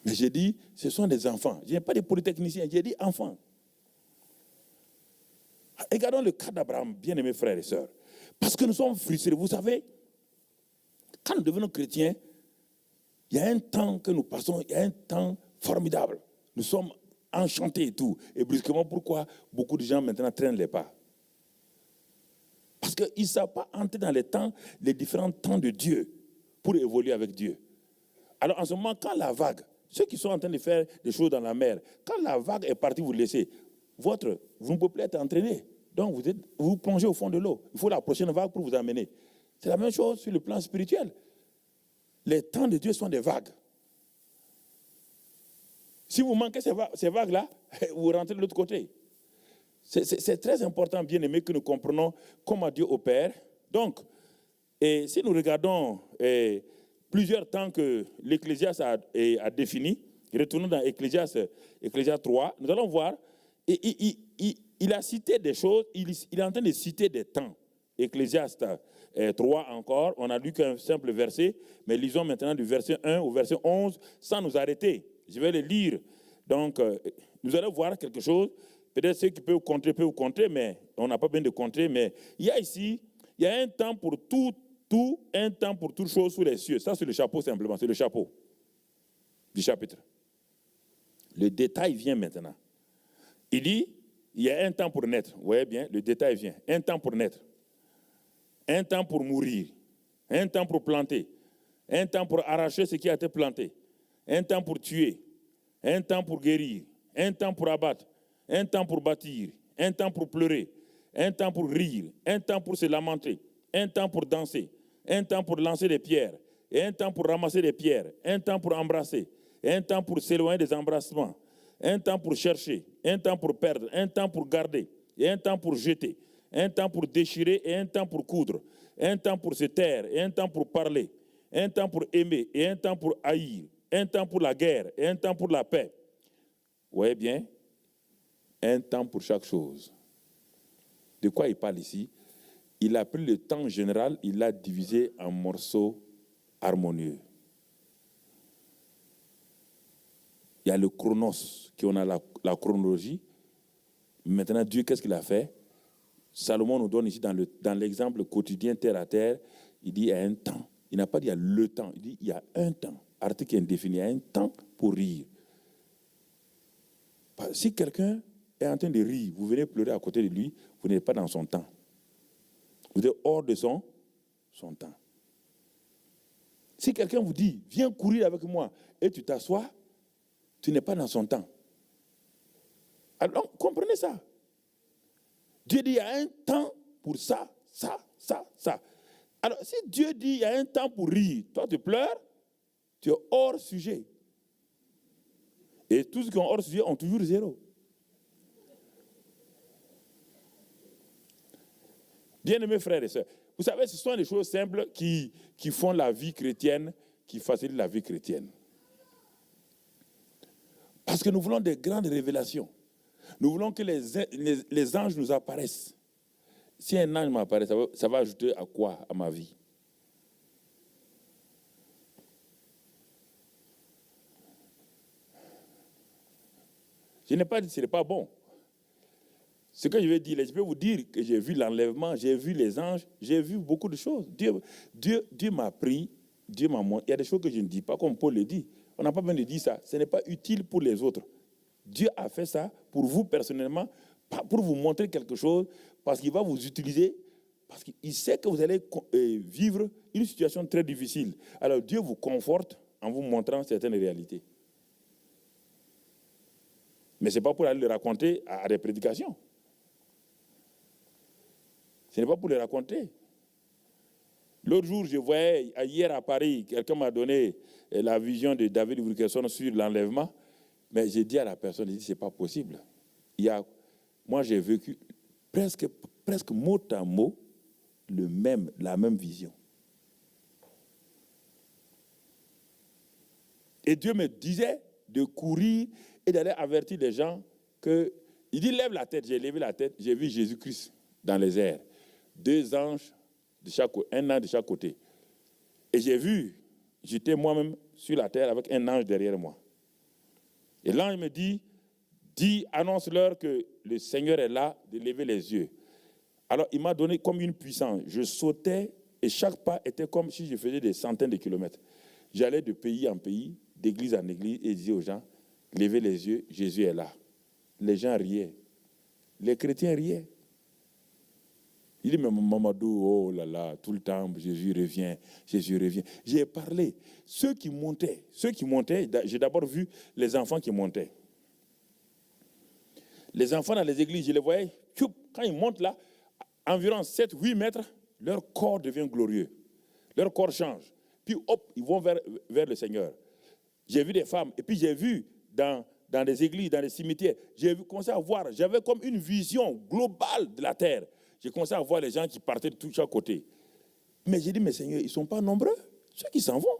Mais j'ai dit, ce sont des enfants. Je n'ai pas des polytechniciens, j'ai dit enfants. Regardons le cas d'Abraham, bien-aimés frères et sœurs. Parce que nous sommes frustrés. Vous savez, quand nous devenons chrétiens, il y a un temps que nous passons, il y a un temps formidable. Nous sommes enchantés et tout. Et brusquement, pourquoi beaucoup de gens maintenant traînent les pas? Parce qu'ils ne savent pas entrer dans les différents temps de Dieu pour évoluer avec Dieu. Alors en ce moment, quand la vague, ceux qui sont en train de faire des choses dans la mer, quand la vague est partie, vous laissez, vous ne pouvez plus être entraîné. Donc vous plongez au fond de l'eau. Il faut la prochaine vague pour vous amener. C'est la même chose sur le plan spirituel. Les temps de Dieu sont des vagues. Si vous manquez ces vagues-là, vous rentrez de l'autre côté. C'est très important, bien aimé, que nous comprenons comment Dieu opère. Donc, et si nous regardons plusieurs temps que l'Ecclésiaste a défini, retournons dans Ecclésiaste 3, nous allons voir, il a cité des choses, il est en train de citer des temps. Ecclésiaste 3 encore, on a lu qu'un simple verset, mais lisons maintenant du verset 1 au verset 11 sans nous arrêter. Je vais le lire. Donc, nous allons voir quelque chose. Peut-être ceux qui peuvent contrer, mais on n'a pas besoin de contrer. Mais il y a ici, il y a un temps pour tout, un temps pour toute chose sous les cieux. Ça, c'est le chapeau simplement, c'est le chapeau du chapitre. Le détail vient maintenant. Il dit, il y a un temps pour naître. Vous voyez bien, le détail vient. Un temps pour naître. Un temps pour mourir. Un temps pour planter. Un temps pour arracher ce qui a été planté. Un temps pour tuer. Un temps pour guérir. Un temps pour abattre. Un temps pour bâtir, un temps pour pleurer, un temps pour rire, un temps pour se lamenter, un temps pour danser, un temps pour lancer des pierres, et un temps pour ramasser des pierres, un temps pour embrasser, un temps pour s'éloigner des embrassements, un temps pour chercher, un temps pour perdre, un temps pour garder, et un temps pour jeter, un temps pour déchirer et un temps pour coudre, un temps pour se taire et un temps pour parler, un temps pour aimer et un temps pour haïr, un temps pour la guerre et un temps pour la paix. Vous voyez bien? Un temps pour chaque chose. De quoi il parle ici? Il a pris le temps général, il l'a divisé en morceaux harmonieux. Il y a le chronos, qui on a la chronologie. Maintenant, Dieu, qu'est-ce qu'il a fait? Salomon nous donne ici dans l'exemple quotidien terre à terre, il dit il y a un temps. Il n'a pas dit il y a le temps, il dit il y a un temps. Article indéfini, il y a un temps pour rire. Si quelqu'un est en train de rire, vous venez pleurer à côté de lui, vous n'êtes pas dans son temps. Vous êtes hors de son temps. Si quelqu'un vous dit, viens courir avec moi, et tu t'assois, tu n'es pas dans son temps. Alors, comprenez ça. Dieu dit, il y a un temps pour ça, ça, ça, ça. Alors, si Dieu dit, il y a un temps pour rire, toi tu pleures, Tu es hors sujet. Et tous ceux qui sont hors sujet ont toujours 0. Bien-aimés frères et sœurs, vous savez, ce sont des choses simples qui font la vie chrétienne, qui facilitent la vie chrétienne. Parce que nous voulons des grandes révélations. Nous voulons que les anges nous apparaissent. Si un ange m'apparaît, ça va ajouter à quoi à ma vie? Je n'ai pas dit que ce n'est pas bon. Ce que je vais dire, je peux vous dire que j'ai vu l'enlèvement, j'ai vu les anges, j'ai vu beaucoup de choses. Dieu m'a pris, Dieu m'a montré. Il y a des choses que je ne dis pas, comme Paul le dit. On n'a pas besoin de dire ça. Ce n'est pas utile pour les autres. Dieu a fait ça pour vous personnellement, pour vous montrer quelque chose, parce qu'il va vous utiliser, parce qu'il sait que vous allez vivre une situation très difficile. Alors Dieu vous conforte en vous montrant certaines réalités. Mais ce n'est pas pour aller le raconter à des prédications. Ce n'est pas pour le raconter. L'autre jour, je voyais, hier à Paris, quelqu'un m'a donné la vision de David Wilkerson sur l'enlèvement, mais j'ai dit à la personne, ce n'est pas possible. Moi, j'ai vécu presque mot à mot la même vision. Et Dieu me disait de courir et d'aller avertir les gens que, il dit, lève la tête. J'ai levé la tête, j'ai vu Jésus-Christ dans les airs. 2 anges, un ange de chaque côté. Et j'ai vu, j'étais moi-même sur la terre avec un ange derrière moi. Et l'ange me dit, annonce-leur que le Seigneur est là, de lever les yeux. Alors il m'a donné comme une puissance. Je sautais et chaque pas était comme si je faisais des centaines de kilomètres. J'allais de pays en pays, d'église en église et disais aux gens, levez les yeux, Jésus est là. Les gens riaient. Les chrétiens riaient. Il dit, mais Mamadou, oh là là, tout le temps, Jésus revient, Jésus revient. J'ai parlé. Ceux qui montaient, j'ai d'abord vu les enfants qui montaient. Les enfants dans les églises, je les voyais, quand ils montent là, environ 7-8 mètres, leur corps devient glorieux. Leur corps change. Puis hop, ils vont vers le Seigneur. J'ai vu des femmes, et puis j'ai vu dans des églises, dans des cimetières, j'ai commencé à voir, j'avais comme une vision globale de la terre. J'ai commencé à voir les gens qui partaient de tous chaque côté. Mais j'ai dit, mais Seigneur, ils ne sont pas nombreux, ceux qui s'en vont.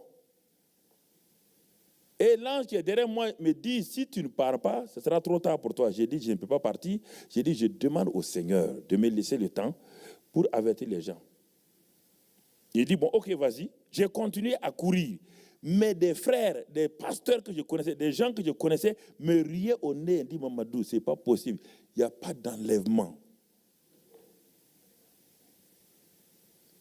Et l'ange qui est derrière moi me dit, si tu ne pars pas, ce sera trop tard pour toi. J'ai dit, je ne peux pas partir. J'ai dit, je demande au Seigneur de me laisser le temps pour avertir les gens. Il dit, bon, ok, vas-y. J'ai continué à courir. Mais des frères, des pasteurs que je connaissais, des gens que je connaissais, me riaient au nez et disent, Mamadou, ce n'est pas possible. Il n'y a pas d'enlèvement.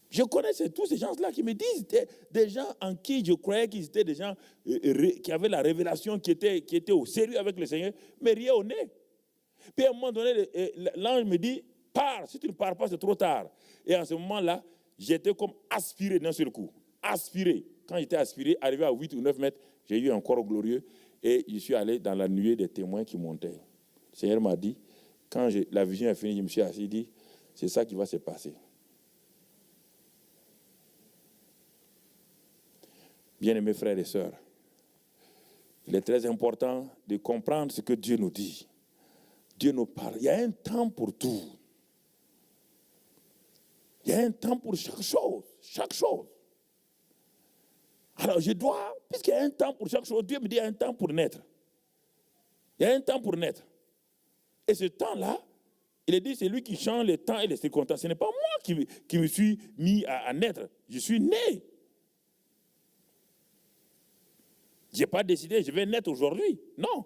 Je connaissais tous ces gens-là qui me disent, des gens en qui je croyais qu'ils étaient des gens qui avaient la révélation, qui étaient au sérieux avec le Seigneur, mais riaient au nez. Puis à un moment donné, l'ange me dit, pars, si tu ne pars pas, c'est trop tard. Et à ce moment-là, j'étais comme aspiré d'un seul coup. Aspiré. Quand j'étais aspiré, arrivé à 8 ou 9 mètres, j'ai eu un corps glorieux et je suis allé dans la nuée des témoins qui montaient. Le Seigneur m'a dit, quand la vision est finie, je me suis assis et dit, c'est ça qui va se passer. Bien-aimés frères et sœurs, il est très important de comprendre ce que Dieu nous dit. Dieu nous parle. Il y a un temps pour tout. Il y a un temps pour chaque chose. Chaque chose. Alors je dois, puisqu'il y a un temps pour chaque chose, Dieu me dit qu'il y a un temps pour naître. Il y a un temps pour naître. Et ce temps-là, il est dit, c'est lui qui change les temps et les circonstances. Ce n'est pas moi qui me suis mis à naître. Je suis né. Je n'ai pas décidé, je vais naître aujourd'hui. Non.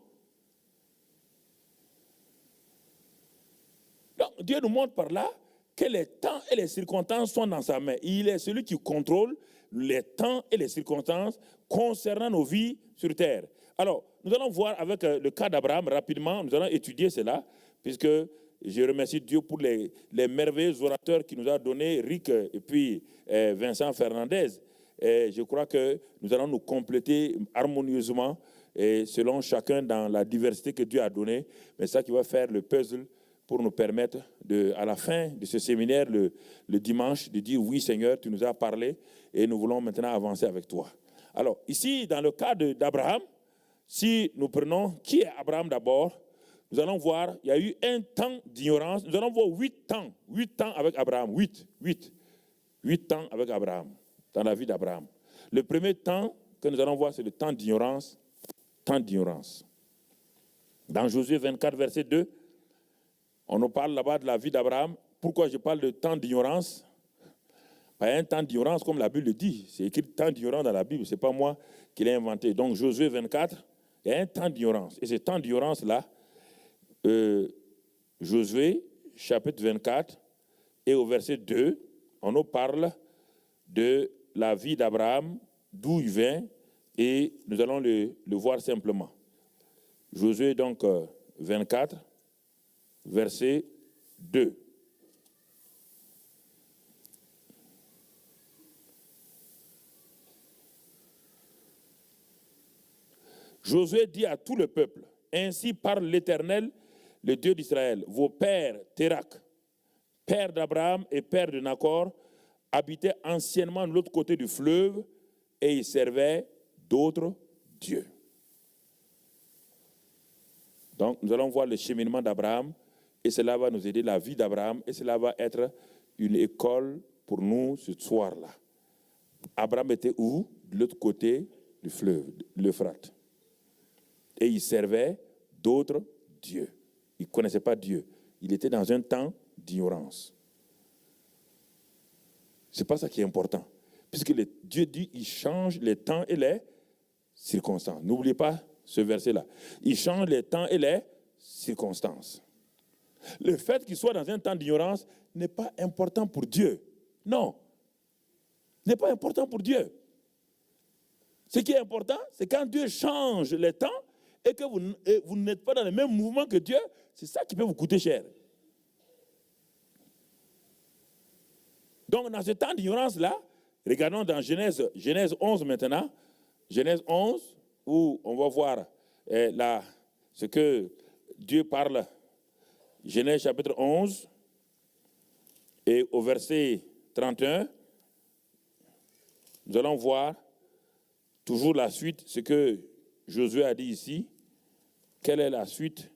Donc, Dieu nous montre par là que les temps et les circonstances sont dans sa main. Il est celui qui contrôle les temps et les circonstances concernant nos vies sur terre. Alors, nous allons voir avec le cas d'Abraham rapidement, nous allons étudier cela, puisque je remercie Dieu pour les merveilleux orateurs qu'il nous a donnés, Rick et puis Vincent Fernandez. Et je crois que nous allons nous compléter harmonieusement et selon chacun dans la diversité que Dieu a donnée. Mais c'est ça qui va faire le puzzle pour nous permettre, à la fin de ce séminaire, le dimanche, de dire « Oui Seigneur, tu nous as parlé et nous voulons maintenant avancer avec toi ». Alors, ici, dans le cas d'Abraham, si nous prenons qui est Abraham d'abord, nous allons voir, il y a eu un temps d'ignorance. Nous allons voir 8 ans avec Abraham, 8 ans avec Abraham, dans la vie d'Abraham. Le premier temps que nous allons voir, c'est le temps d'ignorance. Dans Josué 24, verset 2, on nous parle là-bas de la vie d'Abraham. Pourquoi je parle de temps d'ignorance? Il y a un temps d'ignorance, comme la Bible le dit. C'est écrit temps d'ignorance dans la Bible, ce n'est pas moi qui l'ai inventé. Donc Josué 24, il y a un temps d'ignorance. Et ce temps d'ignorance-là, Josué, chapitre 24, et au verset 2, on nous parle de la vie d'Abraham, d'où il vient, et nous allons le voir simplement. Josué donc 24, verset 2. Josué dit à tout le peuple, ainsi parle l'Éternel, le Dieu d'Israël, vos pères, Térak, père d'Abraham et père de Nacor, habitaient anciennement de l'autre côté du fleuve et ils servaient d'autres dieux. Donc nous allons voir le cheminement d'Abraham et cela va nous aider la vie d'Abraham et cela va être une école pour nous ce soir-là. Abraham était où? De l'autre côté du fleuve, l'Euphrate. Et il servait d'autres dieux. Il ne connaissait pas Dieu. Il était dans un temps d'ignorance. Ce n'est pas ça qui est important. Puisque Dieu dit qu'il change les temps et les circonstances. N'oubliez pas ce verset-là. Il change les temps et les circonstances. Le fait qu'il soit dans un temps d'ignorance n'est pas important pour Dieu. Non. N'est pas important pour Dieu. Ce qui est important, c'est quand Dieu change les temps et que vous n'êtes pas dans le même mouvement que Dieu, c'est ça qui peut vous coûter cher. Donc, dans ce temps d'ignorance-là, regardons dans Genèse 11 maintenant, Genèse 11, où on va voir ce que Dieu parle, Genèse chapitre 11, et au verset 31, nous allons voir toujours la suite, ce que Josué a dit ici. Quelle est la suite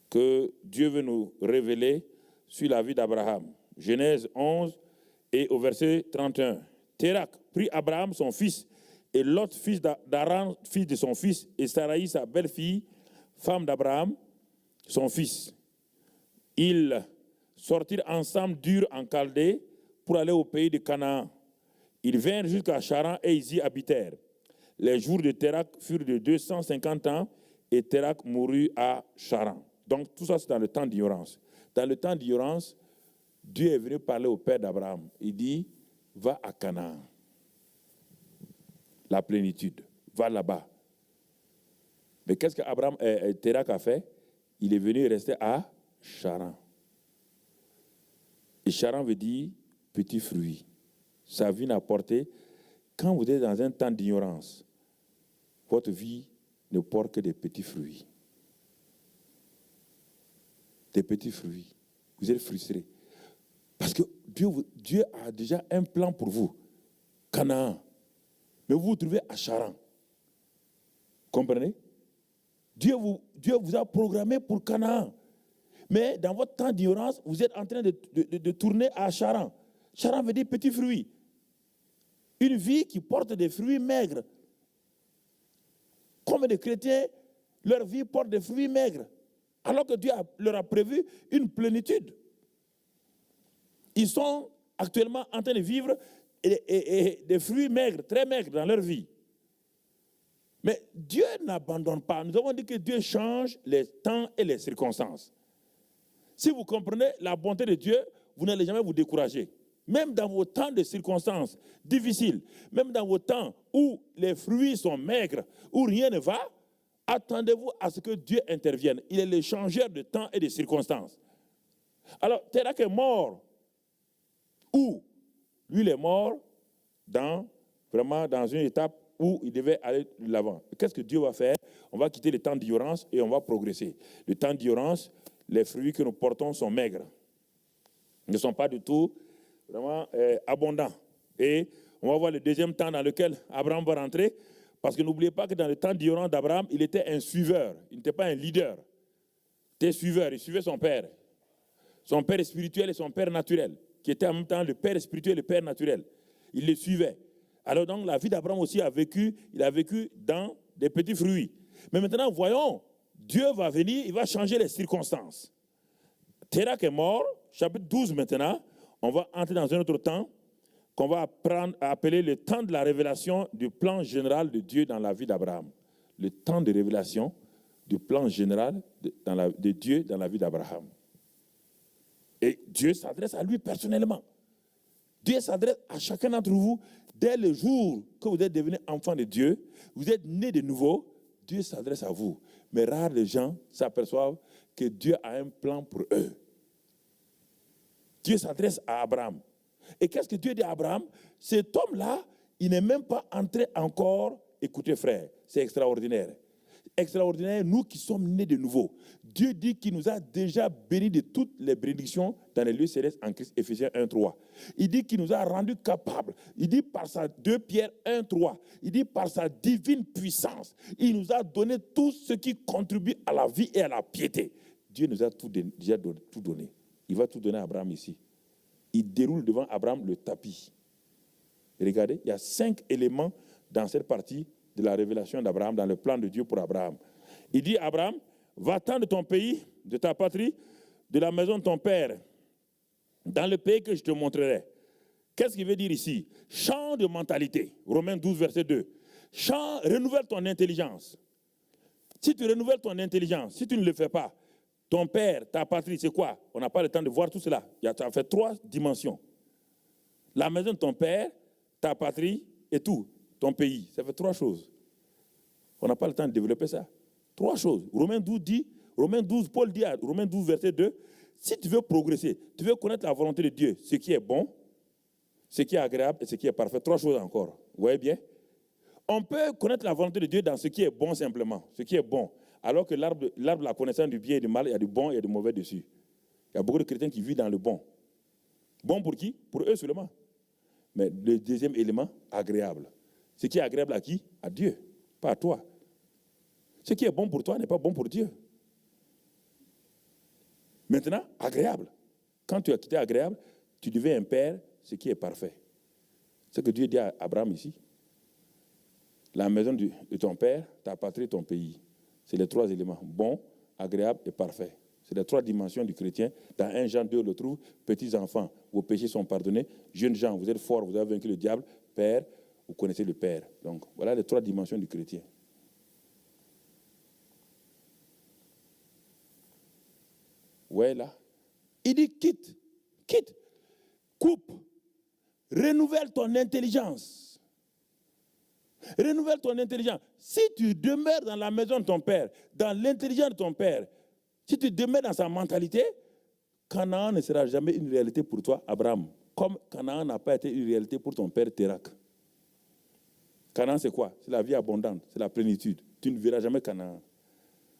que Dieu veut nous révéler sur la vie d'Abraham? Genèse 11 et au verset 31. Térak prit Abraham son fils et Lot fils d'Aran, fils de son fils, et Saraï sa belle-fille, femme d'Abraham, son fils. Ils sortirent ensemble d'Ur en Chaldée pour aller au pays de Canaan. Ils vinrent jusqu'à Charan et ils y habitèrent. Les jours de Térak furent de 250 ans et Térak mourut à Charan. Donc tout ça c'est dans le temps d'ignorance. Dans le temps d'ignorance, Dieu est venu parler au père d'Abraham. Il dit, va à Canaan. La plénitude, va là-bas. Mais qu'est-ce que Térak a fait? Il est venu rester à Charan. Et Charan veut dire petit fruit. Sa vie n'a porté. Quand vous êtes dans un temps d'ignorance, votre vie ne porte que des petits fruits. Des petits fruits. Vous êtes frustré. Parce que Dieu a déjà un plan pour vous. Canaan. Mais vous vous trouvez à Charan. Comprenez? Dieu vous a programmé pour Canaan. Mais dans votre temps d'ignorance, vous êtes en train de tourner à Charan. Charan veut dire petit fruit. Une vie qui porte des fruits maigres. Combien de chrétiens, leur vie porte des fruits maigres, alors que Dieu leur a prévu une plénitude. Ils sont actuellement en train de vivre des fruits maigres, très maigres dans leur vie. Mais Dieu n'abandonne pas. Nous avons dit que Dieu change les temps et les circonstances. Si vous comprenez la bonté de Dieu, vous n'allez jamais vous décourager. Même dans vos temps de circonstances difficiles, même dans vos temps où les fruits sont maigres, où rien ne va, attendez-vous à ce que Dieu intervienne. Il est le changeur de temps et de circonstances. Alors, Térak est mort. Où? Lui, il est mort vraiment dans une étape où il devait aller de l'avant. Qu'est-ce que Dieu va faire? On va quitter le temps d'ignorance et on va progresser. Le temps d'ignorance, les fruits que nous portons sont maigres. Ils ne sont pas du tout vraiment abondants. Et On va voir le deuxième temps dans lequel Abraham va rentrer. Parce que n'oubliez pas que dans le temps d'Iran d'Abraham, il était un suiveur. Il n'était pas un leader. Il était suiveur. Il suivait son père. Son père spirituel et son père naturel. Qui était en même temps le père spirituel et le père naturel. Il le suivait. Alors donc la vie d'Abraham aussi il a vécu dans des petits fruits. Mais maintenant, voyons, Dieu va venir, il va changer les circonstances. Térak est mort, chapitre 12 maintenant, on va entrer dans un autre temps qu'on va appeler le temps de la révélation du plan général de Dieu dans la vie d'Abraham. Le temps de révélation du plan général de Dieu dans la vie d'Abraham. Et Dieu s'adresse à lui personnellement. Dieu s'adresse à chacun d'entre vous. Dès le jour que vous êtes devenu enfant de Dieu, vous êtes né de nouveau, Dieu s'adresse à vous. Mais rares les gens s'aperçoivent que Dieu a un plan pour eux. Dieu s'adresse à Abraham. Et qu'est-ce que Dieu dit à Abraham? Cet homme-là, il n'est même pas entré encore. Écoutez frère, c'est extraordinaire. Extraordinaire, nous qui sommes nés de nouveau. Dieu dit qu'il nous a déjà bénis de toutes les bénédictions dans les lieux célestes en Christ, Éphésiens 1:3. Il dit qu'il nous a rendus capables. Il dit par sa 2 Pierre 1:3. Il dit par sa divine puissance. Il nous a donné tout ce qui contribue à la vie et à la piété. Dieu nous a déjà tout donné. Il va tout donner à Abraham ici. Il déroule devant Abraham le tapis. Regardez, il y a 5 éléments dans cette partie de la révélation d'Abraham, dans le plan de Dieu pour Abraham. Il dit, Abraham, va-t'en de ton pays, de ta patrie, de la maison de ton père, dans le pays que je te montrerai. Qu'est-ce qu'il veut dire ici? Change de mentalité. Romains 12, verset 2. Renouvelle ton intelligence. Si tu renouvelles ton intelligence, si tu ne le fais pas, ton père, ta patrie, c'est quoi? On n'a pas le temps de voir tout cela. Tu as fait 3 dimensions. La maison de ton père, ta patrie et tout, ton pays. Ça fait 3 choses. On n'a pas le temps de développer ça. 3 choses. Romains 12, Paul dit à Romains 12, verset 2, si tu veux progresser, tu veux connaître la volonté de Dieu, ce qui est bon, ce qui est agréable et ce qui est parfait. 3 choses encore. Vous voyez bien? On peut connaître la volonté de Dieu dans ce qui est bon simplement, ce qui est bon. Alors que l'arbre de la connaissance du bien et du mal, il y a du bon et il y a du mauvais dessus. Il y a beaucoup de chrétiens qui vivent dans le bon. Bon pour qui? Pour eux seulement. Mais le deuxième élément, agréable. Ce qui est agréable à qui? À Dieu, pas à toi. Ce qui est bon pour toi n'est pas bon pour Dieu. Maintenant, agréable. Quand tu as quitté agréable, tu deviens un père, ce qui est parfait. C'est ce que Dieu dit à Abraham ici. La maison de ton père, ta patrie, ton pays. C'est les 3 éléments. Bon, agréable et parfait. C'est les 3 dimensions du chrétien. Dans 1 Jean 2, on le trouve. Petits enfants, vos péchés sont pardonnés. Jeunes gens, vous êtes forts, vous avez vaincu le diable. Père, vous connaissez le Père. Donc, voilà les 3 dimensions du chrétien. Ouais, là. Il dit quitte, coupe, renouvelle ton intelligence. Renouvelle ton intelligence. Si tu demeures dans la maison de ton père, dans l'intelligence de ton père, si tu demeures dans sa mentalité, Canaan ne sera jamais une réalité pour toi, Abraham. Comme Canaan n'a pas été une réalité pour ton père Térak. Canaan, c'est quoi? C'est la vie abondante, c'est la plénitude. Tu ne verras jamais Canaan.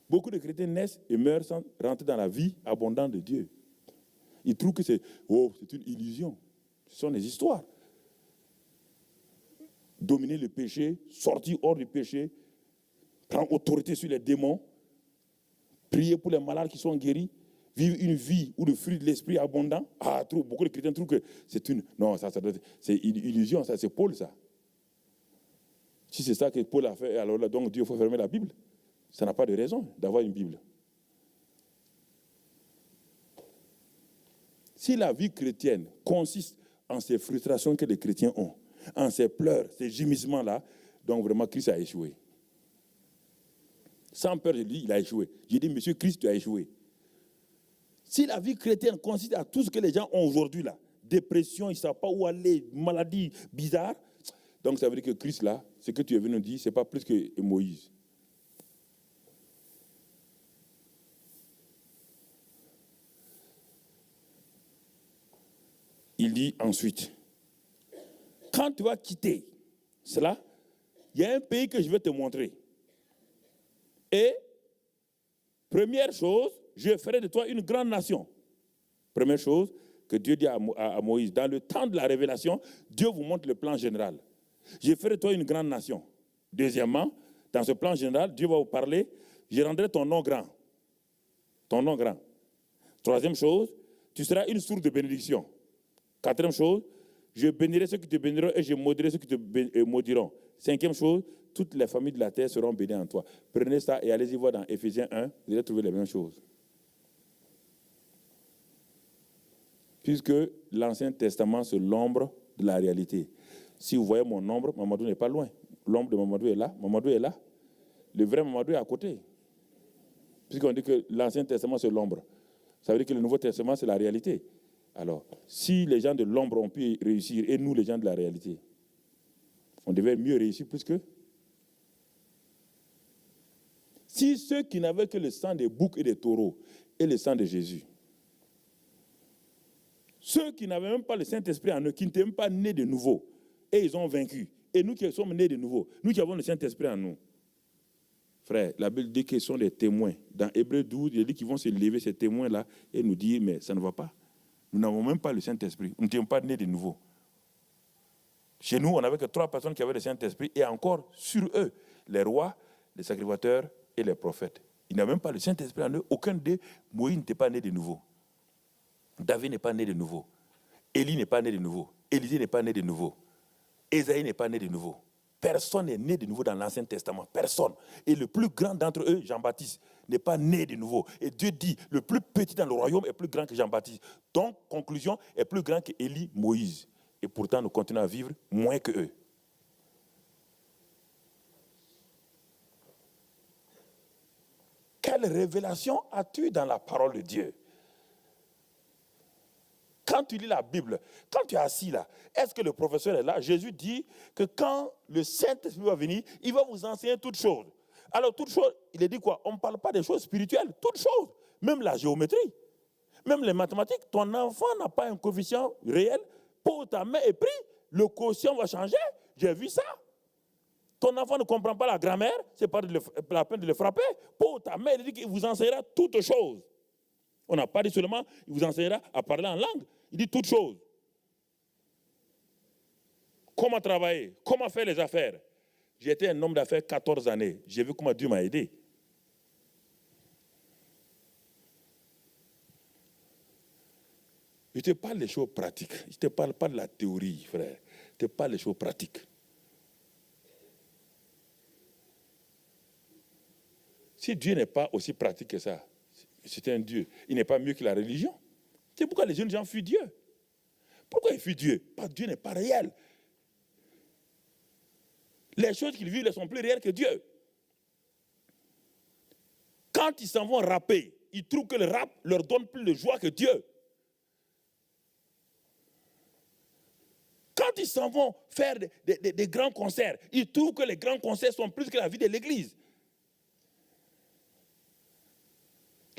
Beaucoup de chrétiens naissent et meurent sans rentrer dans la vie abondante de Dieu. Ils trouvent que c'est une illusion. Ce sont des histoires. Dominer le péché, sortir hors du péché, prendre autorité sur les démons, prier pour les malades qui sont guéris, vivre une vie où le fruit de l'esprit est abondant. Beaucoup de chrétiens trouvent que c'est une... Non, c'est une illusion, ça, c'est Paul, ça. Si c'est ça que Paul a fait, alors là, donc Dieu faut fermer la Bible. Ça n'a pas de raison d'avoir une Bible. Si la vie chrétienne consiste en ces frustrations que les chrétiens ont, en ces pleurs, ces gémissements-là, donc vraiment Christ a échoué. Sans peur, je dis, il a échoué. J'ai dit, monsieur Christ, tu as échoué. Si la vie chrétienne consiste à tout ce que les gens ont aujourd'hui, là, dépression, ils ne savent pas où aller, maladies bizarres, donc ça veut dire que Christ, là, ce que tu es venu nous dire, ce n'est pas plus que Moïse. Il dit ensuite, quand tu vas quitter cela, il y a un pays que je vais te montrer. Et, première chose, je ferai de toi une grande nation. Première chose, que Dieu dit à Moïse, dans le temps de la révélation, Dieu vous montre le plan général. Je ferai toi une grande nation. Deuxièmement, dans ce plan général, Dieu va vous parler, je rendrai ton nom grand. Ton nom grand. Troisième chose, tu seras une source de bénédiction. Quatrième chose, je bénirai ceux qui te béniront et je maudirai ceux qui te maudiront. Cinquième chose, toutes les familles de la terre seront bénies en toi. Prenez ça et allez-y voir dans Éphésiens 1, vous allez trouver les mêmes choses. Puisque l'Ancien Testament, c'est l'ombre de la réalité. Si vous voyez mon ombre, Mamadou n'est pas loin. L'ombre de Mamadou est là, Mamadou est là. Le vrai Mamadou est à côté. Puisqu'on dit que l'Ancien Testament, c'est l'ombre. Ça veut dire que le Nouveau Testament, c'est la réalité. Alors, si les gens de l'ombre ont pu réussir, et nous, les gens de la réalité, on devait mieux réussir plus que... Si ceux qui n'avaient que le sang des boucs et des taureaux et le sang de Jésus, ceux qui n'avaient même pas le Saint-Esprit en eux, qui n'étaient même pas nés de nouveau, et ils ont vaincu, et nous qui sommes nés de nouveau, nous qui avons le Saint-Esprit en nous, frère, la Bible dit qu'ils sont des témoins. Dans Hébreux 12, il dit qu'ils vont se lever, ces témoins-là, et nous dire, mais ça ne va pas. Nous n'avons même pas le Saint-Esprit. Nous n'étions pas nés de nouveau. Chez nous, on n'avait que 3 personnes qui avaient le Saint-Esprit, et encore sur eux, les rois, les sacrificateurs et les prophètes. Ils n'avaient même pas le Saint-Esprit en eux. Aucun d'eux, Moïse n'était pas né de nouveau. David n'est pas né de nouveau. Élie n'est pas né de nouveau. Élisée n'est pas né de nouveau. Ésaïe n'est pas né de nouveau. Personne n'est né de nouveau dans l'Ancien Testament. Personne. Et le plus grand d'entre eux, Jean-Baptiste, n'est pas né de nouveau. Et Dieu dit, le plus petit dans le royaume est plus grand que Jean-Baptiste. Donc, conclusion, est plus grand que Élie, Moïse. Et pourtant, nous continuons à vivre moins que eux. Quelle révélation as-tu dans la parole de Dieu? Quand tu lis la Bible, quand tu es assis là, est-ce que le professeur est là? Jésus dit que quand le Saint-Esprit va venir, il va vous enseigner toutes choses. Alors, toutes choses, il a dit quoi? On ne parle pas des choses spirituelles, toutes choses. Même la géométrie, même les mathématiques. Ton enfant n'a pas un coefficient réel. Pose ta main et prie, le quotient va changer. J'ai vu ça. Ton enfant ne comprend pas la grammaire, c'est pas la peine de le frapper. Pose ta main, il dit qu'il vous enseignera toutes choses. On n'a pas dit seulement, il vous enseignera à parler en langue. Il dit toutes choses. Comment travailler, comment faire les affaires. J'étais un homme d'affaires 14 années. J'ai vu comment Dieu m'a aidé. Je ne te parle des choses pratiques. Je ne te parle pas de la théorie, frère. Je te parle des choses pratiques. Si Dieu n'est pas aussi pratique que ça, c'est un Dieu. Il n'est pas mieux que la religion. C'est pourquoi les jeunes gens fuient Dieu. Pourquoi ils fuient Dieu? Parce que Dieu n'est pas réel. Les choses qu'ils vivent ne sont plus réelles que Dieu. Quand ils s'en vont rapper, ils trouvent que le rap leur donne plus de joie que Dieu. Quand ils s'en vont faire des grands concerts, ils trouvent que les grands concerts sont plus que la vie de l'église.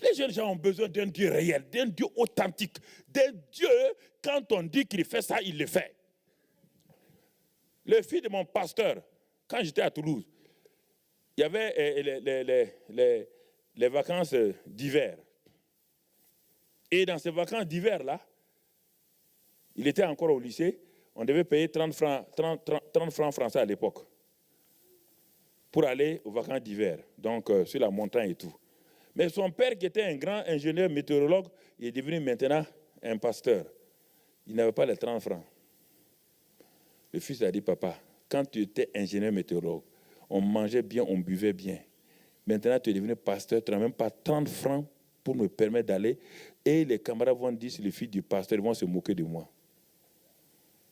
Les jeunes gens ont besoin d'un Dieu réel, d'un Dieu authentique, d'un Dieu, quand on dit qu'il fait ça, il le fait. Le fils de mon pasteur, quand j'étais à Toulouse, il y avait les vacances d'hiver. Et dans ces vacances d'hiver-là, il était encore au lycée, on devait payer 30 francs français à l'époque pour aller aux vacances d'hiver, donc sur la montagne et tout. Mais son père, qui était un grand ingénieur météorologue, il est devenu maintenant un pasteur. Il n'avait pas les 30 francs. Le fils a dit, papa, quand tu étais ingénieur météorologue, on mangeait bien, on buvait bien. Maintenant, tu es devenu pasteur, tu n'as même pas 30 francs pour me permettre d'aller. Et les camarades vont dire, c'est le fils du pasteur, ils vont se moquer de moi.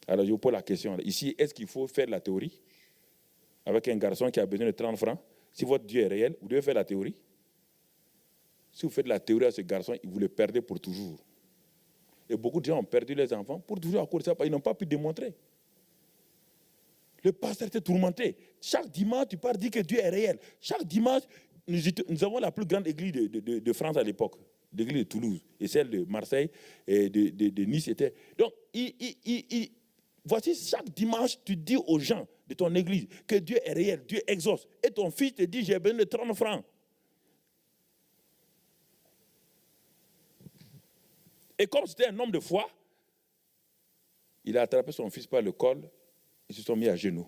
Alors, je vous pose la question. Ici, est-ce qu'il faut faire la théorie avec un garçon qui a besoin de 30 francs? Si votre Dieu est réel, vous devez faire la théorie. Si vous faites la théorie à ce garçon, vous le perdez pour toujours. Et beaucoup de gens ont perdu les enfants pour toujours à cause de ça, parce qu'ils n'ont pas pu démontrer. Le pasteur était tourmenté. Chaque dimanche, tu pars dire que Dieu est réel. Chaque dimanche, nous avons la plus grande église de France à l'époque, l'église de Toulouse, et celle de Marseille et de Nice. Était. Donc, voici chaque dimanche, tu dis aux gens de ton église que Dieu est réel, Dieu exauce. Et ton fils te dit, j'ai besoin de 30 francs. Et comme c'était un homme de foi, Il a attrapé son fils par le col, ils se sont mis à genoux.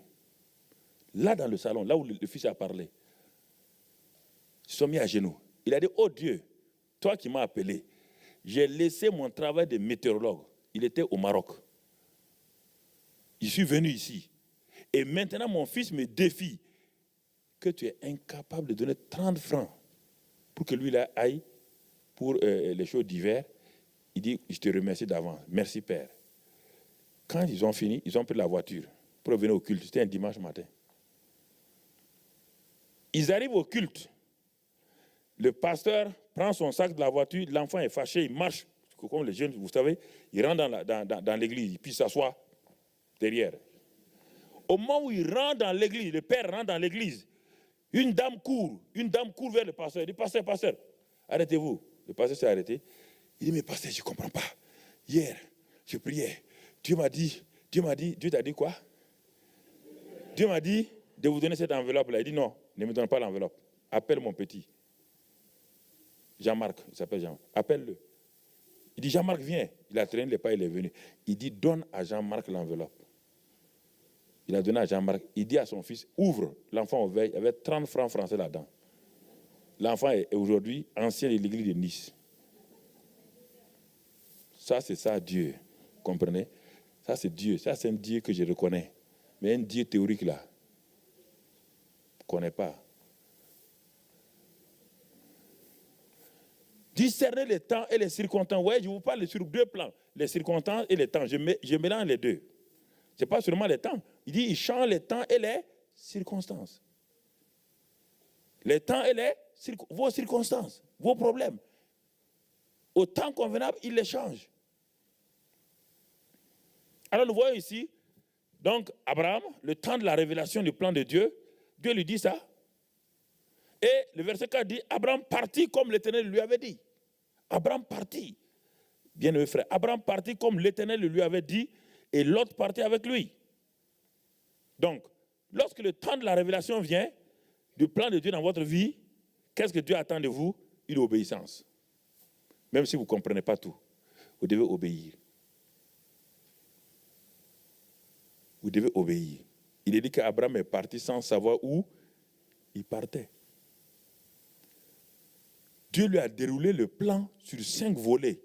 Là, dans le salon, là où le fils a parlé, ils se sont mis à genoux. Il a dit, oh Dieu, toi qui m'as appelé, j'ai laissé mon travail de météorologue. Il était au Maroc. Je suis venu ici. Et maintenant, mon fils me défie que tu es incapable de donner 30 francs pour que lui là aille pour les choses d'hiver. Il dit, je te remercie d'avance. Merci, Père. Quand ils ont fini, ils ont pris la voiture pour venir au culte. C'était un dimanche matin. Ils arrivent au culte. Le pasteur prend son sac de la voiture, l'enfant est fâché, il marche, comme les jeunes, vous savez, il rentre dans l'église, puis s'assoit derrière. Au moment où il rentre dans l'église, le père rentre dans l'église, une dame court vers le pasteur, il dit, pasteur, arrêtez-vous. Le pasteur s'est arrêté. Il dit, mais pasteur, je ne comprends pas. Hier, je priais, Dieu t'a dit quoi? Dieu m'a dit de vous donner cette enveloppe-là. Il dit, non, ne me donne pas l'enveloppe. Appelle mon petit. Jean-Marc, il s'appelle Jean. Appelle-le. Il dit, Jean-Marc, viens. Il a traîné les pas, il est venu. Il dit, donne à Jean-Marc l'enveloppe. Il a donné à Jean-Marc. Il dit à son fils, ouvre. L'enfant ouvert, il y avait 30 francs français là-dedans. L'enfant est aujourd'hui ancien de l'église de Nice. Ça, c'est ça, Dieu. Vous comprenez? Ça, c'est Dieu. Ça, c'est un Dieu que je reconnais. Mais un Dieu théorique, là, je ne connais pas. Discerner les temps et les circonstances. Oui, je vous parle sur deux plans. Les circonstances et les temps. Je mélange les deux. Ce n'est pas seulement les temps. Il dit, il change les temps et les circonstances. Les temps et vos circonstances, vos problèmes. Au temps convenable, il les change. Alors nous voyons ici, donc Abraham, le temps de la révélation du plan de Dieu, Dieu lui dit ça. Et le verset 4 dit, Abraham partit comme l'Éternel lui avait dit. Abraham partit. Bien-aimé frère, Abraham partit comme l'Éternel lui avait dit, et l'autre partit avec lui. Donc, lorsque le temps de la révélation vient, du plan de Dieu dans votre vie, qu'est-ce que Dieu attend de vous? Une obéissance. Même si vous ne comprenez pas tout, vous devez obéir. Vous devez obéir. Il est dit qu'Abraham est parti sans savoir où il partait. Dieu lui a déroulé le plan sur 5 volets.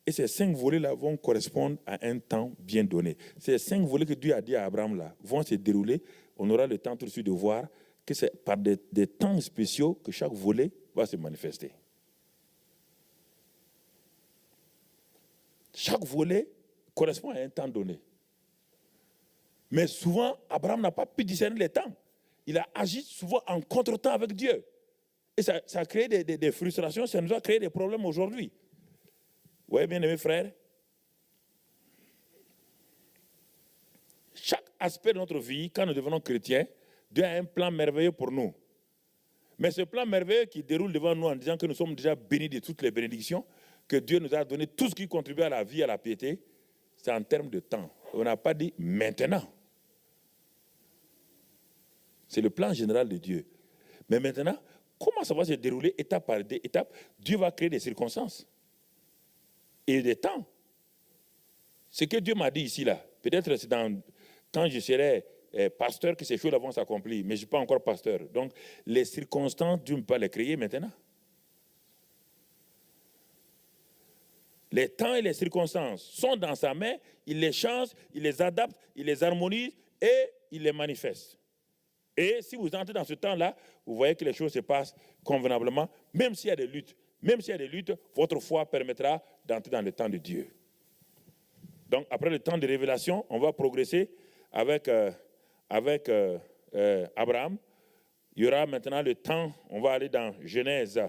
Et ces 5 volets-là vont correspondre à un temps bien donné. Ces 5 volets que Dieu a dit à Abraham là vont se dérouler. On aura le temps tout de suite de voir que c'est par des temps spéciaux que chaque volet va se manifester. Chaque volet correspond à un temps donné. Mais souvent, Abraham n'a pas pu discerner les temps. Il a agi souvent en contre-temps avec Dieu. Et ça a créé des frustrations, ça nous a créé des problèmes aujourd'hui. Oui, bien aimés frères. Chaque aspect de notre vie, quand nous devenons chrétiens, Dieu a un plan merveilleux pour nous. Mais ce plan merveilleux qui déroule devant nous en disant que nous sommes déjà bénis de toutes les bénédictions, que Dieu nous a donné tout ce qui contribue à la vie, à la piété, c'est en termes de temps. On n'a pas dit maintenant. C'est le plan général de Dieu. Mais maintenant, comment ça va se dérouler étape par étape? Dieu va créer des circonstances et des temps. Ce que Dieu m'a dit ici, là, peut-être c'est quand je serai pasteur que ces choses-là vont s'accomplir, mais je ne suis pas encore pasteur. Donc, les circonstances, Dieu ne peut pas les créer maintenant. Les temps et les circonstances sont dans sa main, il les change, il les adapte, il les harmonise et il les manifeste. Et si vous entrez dans ce temps-là, vous voyez que les choses se passent convenablement, même s'il y a des luttes. Même s'il y a des luttes, votre foi permettra d'entrer dans le temps de Dieu. Donc, après le temps de révélation, on va progresser avec Abraham. Il y aura maintenant le temps, on va aller dans Genèse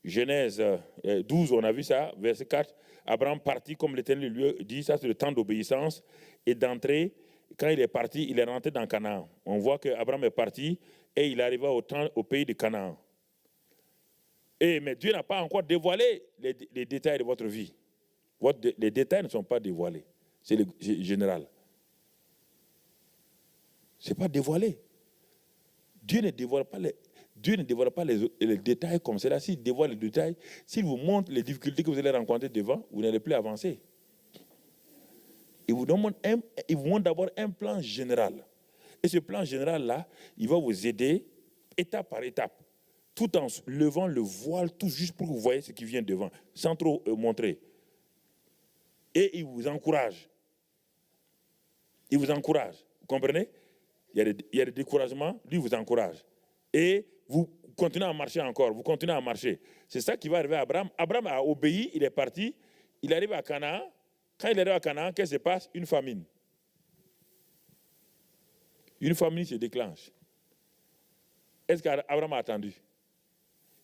12, on a vu ça, verset 4. Abraham partit comme l'Éternel lui dit, ça c'est le temps d'obéissance et d'entrer. Quand il est parti, il est rentré dans Canaan. On voit qu'Abraham est parti et il arriva au pays de Canaan. Mais Dieu n'a pas encore dévoilé les détails de votre vie. Les détails ne sont pas dévoilés. C'est le général. Ce n'est pas dévoilé. Dieu ne dévoile pas les détails comme cela. S'il dévoile les détails, s'il vous montre les difficultés que vous allez rencontrer devant, vous n'allez plus avancer. Il vous demande d'abord un plan général. Et ce plan général-là, il va vous aider étape par étape, tout en levant le voile tout juste pour que vous voyez ce qui vient devant, sans trop montrer. Et il vous encourage. Il vous encourage. Vous comprenez? Il y a des découragements, lui vous encourage. Et vous continuez à marcher encore, vous continuez à marcher. C'est ça qui va arriver à Abraham. Abraham a obéi, il est parti, il arrive à Canaan. Quand il arrive à Canaan, qu'est-ce qui se passe? Une famine. Une famine se déclenche. Est-ce qu'Abraham a attendu?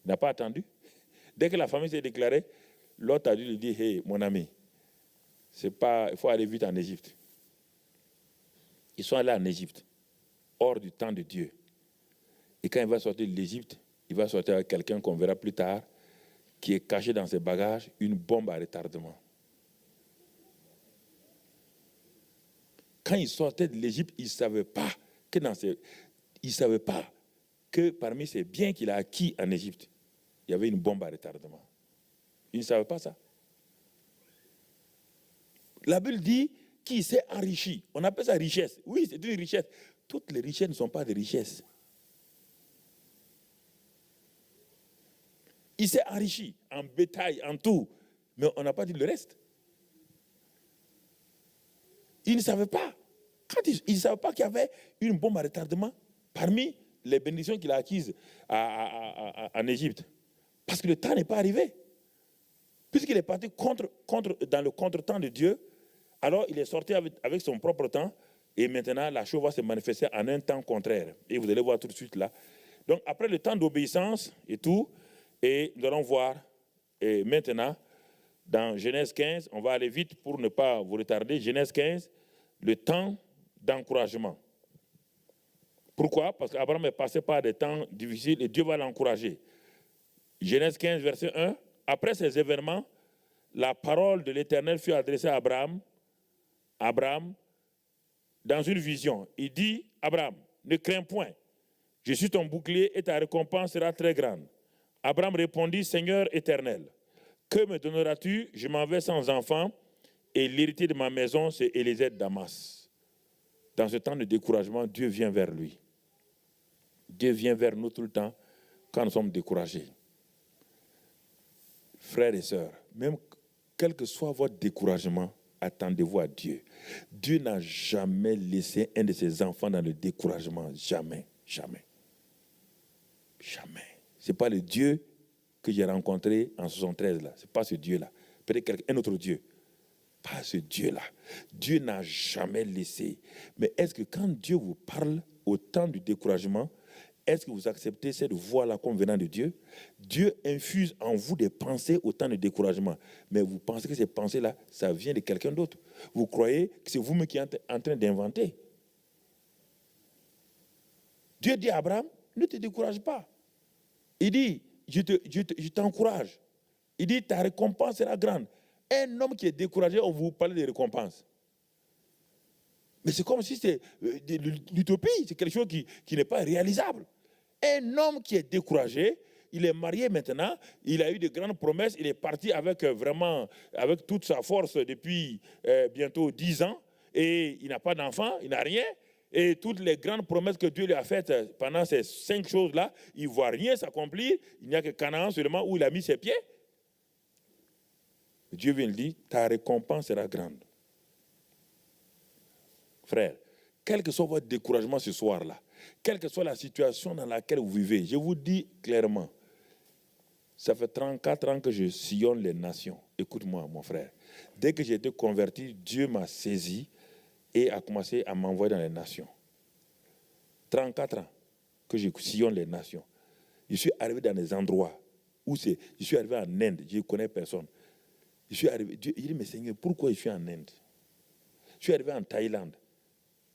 Il n'a pas attendu. Dès que la famine s'est déclarée, l'autre a dû lui dire, hey, mon ami, il faut aller vite en Égypte. Ils sont allés en Égypte, hors du temps de Dieu. Et quand il va sortir de l'Égypte, il va sortir avec quelqu'un qu'on verra plus tard, qui est caché dans ses bagages, une bombe à retardement. Quand il sortait de l'Égypte, il ne savait pas que parmi ces biens qu'il a acquis en Égypte, il y avait une bombe à retardement. Il ne savait pas ça. La Bible dit qu'il s'est enrichi. On appelle ça richesse. Oui, c'est une richesse. Toutes les richesses ne sont pas des richesses. Il s'est enrichi en bétail, en tout. Mais on n'a pas dit le reste. Il ne savait pas. Il ne savait pas qu'il y avait une bombe à retardement parmi les bénédictions qu'il a acquises en Égypte. Parce que le temps n'est pas arrivé. Puisqu'il est parti dans le contre-temps de Dieu, alors il est sorti avec son propre temps, et maintenant la chose va se manifester en un temps contraire. Et vous allez voir tout de suite là. Donc après le temps d'obéissance et tout, et nous allons voir maintenant, dans Genèse 15, on va aller vite pour ne pas vous retarder, Genèse 15, le temps d'encouragement. Pourquoi? Parce qu'Abraham est passé par des temps difficiles et Dieu va l'encourager. Genèse 15, verset 1, après ces événements, la parole de l'Éternel fut adressée à Abraham, dans une vision. Il dit, Abraham, ne crains point, je suis ton bouclier et ta récompense sera très grande. Abraham répondit, Seigneur éternel, que me donneras-tu? Je m'en vais sans enfant et l'héritier de ma maison, c'est Élisée de Damas. Dans ce temps de découragement, Dieu vient vers lui. Dieu vient vers nous tout le temps quand nous sommes découragés. Frères et sœurs, même quel que soit votre découragement, attendez-vous à Dieu. Dieu n'a jamais laissé un de ses enfants dans le découragement. Jamais, jamais. Jamais. Ce n'est pas le Dieu que j'ai rencontré en 73 là. Ce n'est pas ce Dieu-là. Peut-être un autre Dieu. Pas ce Dieu-là. Dieu n'a jamais laissé. Mais est-ce que quand Dieu vous parle au temps du découragement, est-ce que vous acceptez cette voix-là comme venant de Dieu? Dieu infuse en vous des pensées au temps de découragement. Mais vous pensez que ces pensées-là, ça vient de quelqu'un d'autre. Vous croyez que c'est vous-même qui êtes en train d'inventer. Dieu dit à Abraham, ne te décourage pas. Il dit, je t'encourage. Il dit, ta récompense sera grande. Un homme qui est découragé, on vous parle de récompense. Mais c'est comme si c'était l'utopie, c'est quelque chose qui n'est pas réalisable. Un homme qui est découragé, il est marié maintenant, il a eu de grandes promesses, il est parti avec toute sa force depuis bientôt 10 ans, et il n'a pas d'enfant, il n'a rien, et toutes les grandes promesses que Dieu lui a faites pendant ces 5 choses-là, il ne voit rien s'accomplir, il n'y a que Canaan seulement où il a mis ses pieds. Dieu vient lui dire, ta récompense sera grande. Frère, quel que soit votre découragement ce soir-là, quelle que soit la situation dans laquelle vous vivez, je vous dis clairement, ça fait 34 ans que je sillonne les nations. Écoute-moi, mon frère. Dès que j'ai été converti, Dieu m'a saisi et a commencé à m'envoyer dans les nations. 34 ans que je sillonne les nations. Je suis arrivé dans des endroits où je suis arrivé en Inde, je ne connais personne. Je suis arrivé, Dieu, il dit, mais Seigneur, pourquoi je suis en Inde? Je suis arrivé en Thaïlande.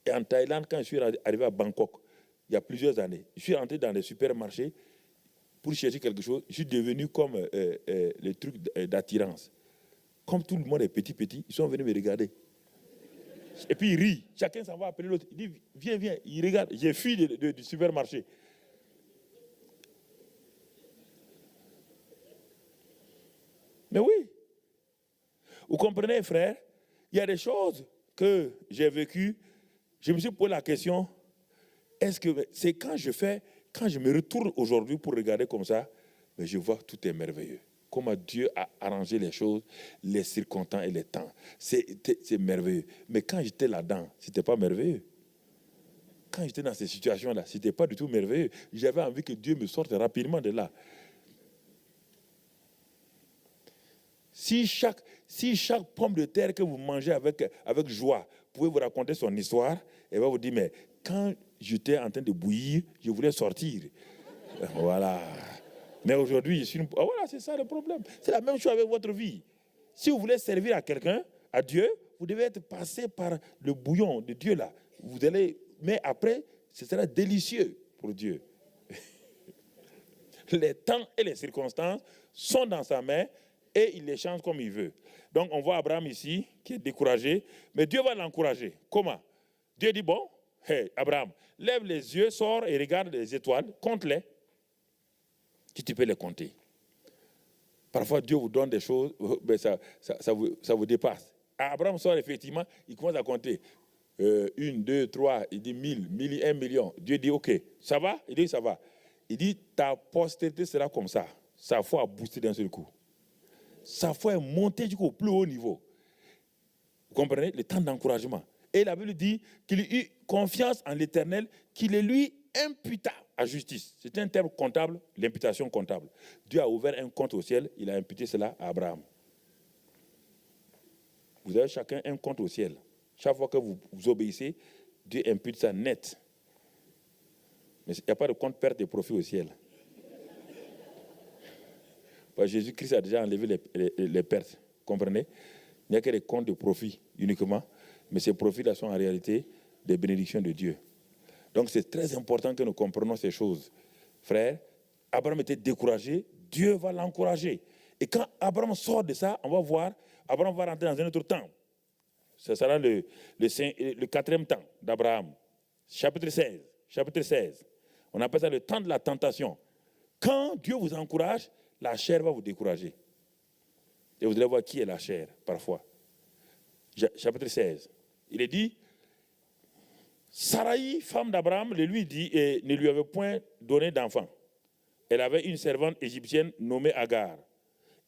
Et en Thaïlande, quand je suis arrivé à Bangkok, il y a plusieurs années, je suis rentré dans les supermarchés pour chercher quelque chose. Je suis devenu comme le truc d'attirance. Comme tout le monde est petit, ils sont venus me regarder. Et puis ils rient. Chacun s'en va appeler l'autre. Il dit, viens, il regarde. J'ai fui du supermarché. Mais oui. Vous comprenez, frère? Il y a des choses que j'ai vécues, je me suis posé la question, est-ce que c'est quand je me retourne aujourd'hui pour regarder comme ça, mais je vois que tout est merveilleux. Comment Dieu a arrangé les choses, les circonstances et les temps. C'est merveilleux. Mais quand j'étais là-dedans, ce n'était pas merveilleux. Quand j'étais dans ces situations-là, ce n'était pas du tout merveilleux. J'avais envie que Dieu me sorte rapidement de là. Si chaque pomme de terre que vous mangez avec joie pouvait vous raconter son histoire, elle va vous dire, mais quand j'étais en train de bouillir, je voulais sortir. Voilà. Mais aujourd'hui, voilà, c'est ça le problème. C'est la même chose avec votre vie. Si vous voulez servir à quelqu'un, à Dieu, vous devez être passé par le bouillon de Dieu là. Mais après, ce sera délicieux pour Dieu. Les temps et les circonstances sont dans sa main et il les change comme il veut. Donc on voit Abraham ici qui est découragé, mais Dieu va l'encourager. Comment? Dieu dit, bon, hey, Abraham, lève les yeux, sors et regarde les étoiles, compte-les. Si tu peux les compter. Parfois, Dieu vous donne des choses, mais ça vous dépasse. Abraham sort effectivement, il commence à compter. 1, 2, 3, il dit 1000, 1 million. Dieu dit, ok, ça va? Il dit, ça va. Il dit, ta postérité sera comme ça. Sa foi a boosté d'un seul coup. Sa foi est montée jusqu'au plus haut niveau. Vous comprenez? Le temps d'encouragement. Et la Bible dit qu'il eut confiance en l'Éternel, qu'il le lui imputa à justice. C'est un terme comptable, l'imputation comptable. Dieu a ouvert un compte au ciel, il a imputé cela à Abraham. Vous avez chacun un compte au ciel. Chaque fois que vous obéissez, Dieu impute ça net. Mais il n'y a pas de compte perte et profit au ciel. Jésus-Christ a déjà enlevé les pertes. Comprenez? Il n'y a que des comptes de profit uniquement. Mais ces profits-là sont en réalité des bénédictions de Dieu. Donc c'est très important que nous comprenions ces choses. Frère, Abraham était découragé, Dieu va l'encourager. Et quand Abraham sort de ça, on va voir, Abraham va rentrer dans un autre temps. Ce sera le 4e temps d'Abraham. Chapitre 16. On appelle ça le temps de la tentation. Quand Dieu vous encourage, la chair va vous décourager. Et vous allez voir qui est la chair, parfois. Chapitre 16. Il est dit, Sarai, femme d'Abraham, ne lui avait point donné d'enfant. Elle avait une servante égyptienne nommée Agar.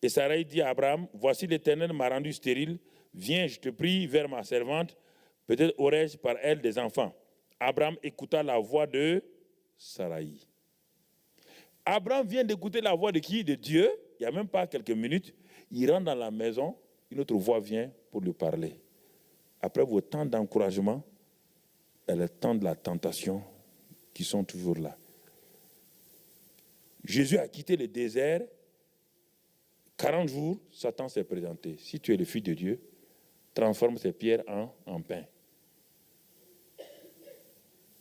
Et Sarai dit à Abraham, voici l'Éternel m'a rendu stérile, viens, je te prie, vers ma servante, peut-être aurai-je par elle des enfants. Abraham écouta la voix de Sarai. Abraham vient d'écouter la voix de qui? De Dieu. Il n'y a même pas quelques minutes. Il rentre dans la maison, une autre voix vient pour lui parler. Après vos temps d'encouragement, il y a le temps de la tentation qui sont toujours là. Jésus a quitté le désert. 40 jours, Satan s'est présenté. Si tu es le Fils de Dieu, transforme ces pierres en pain.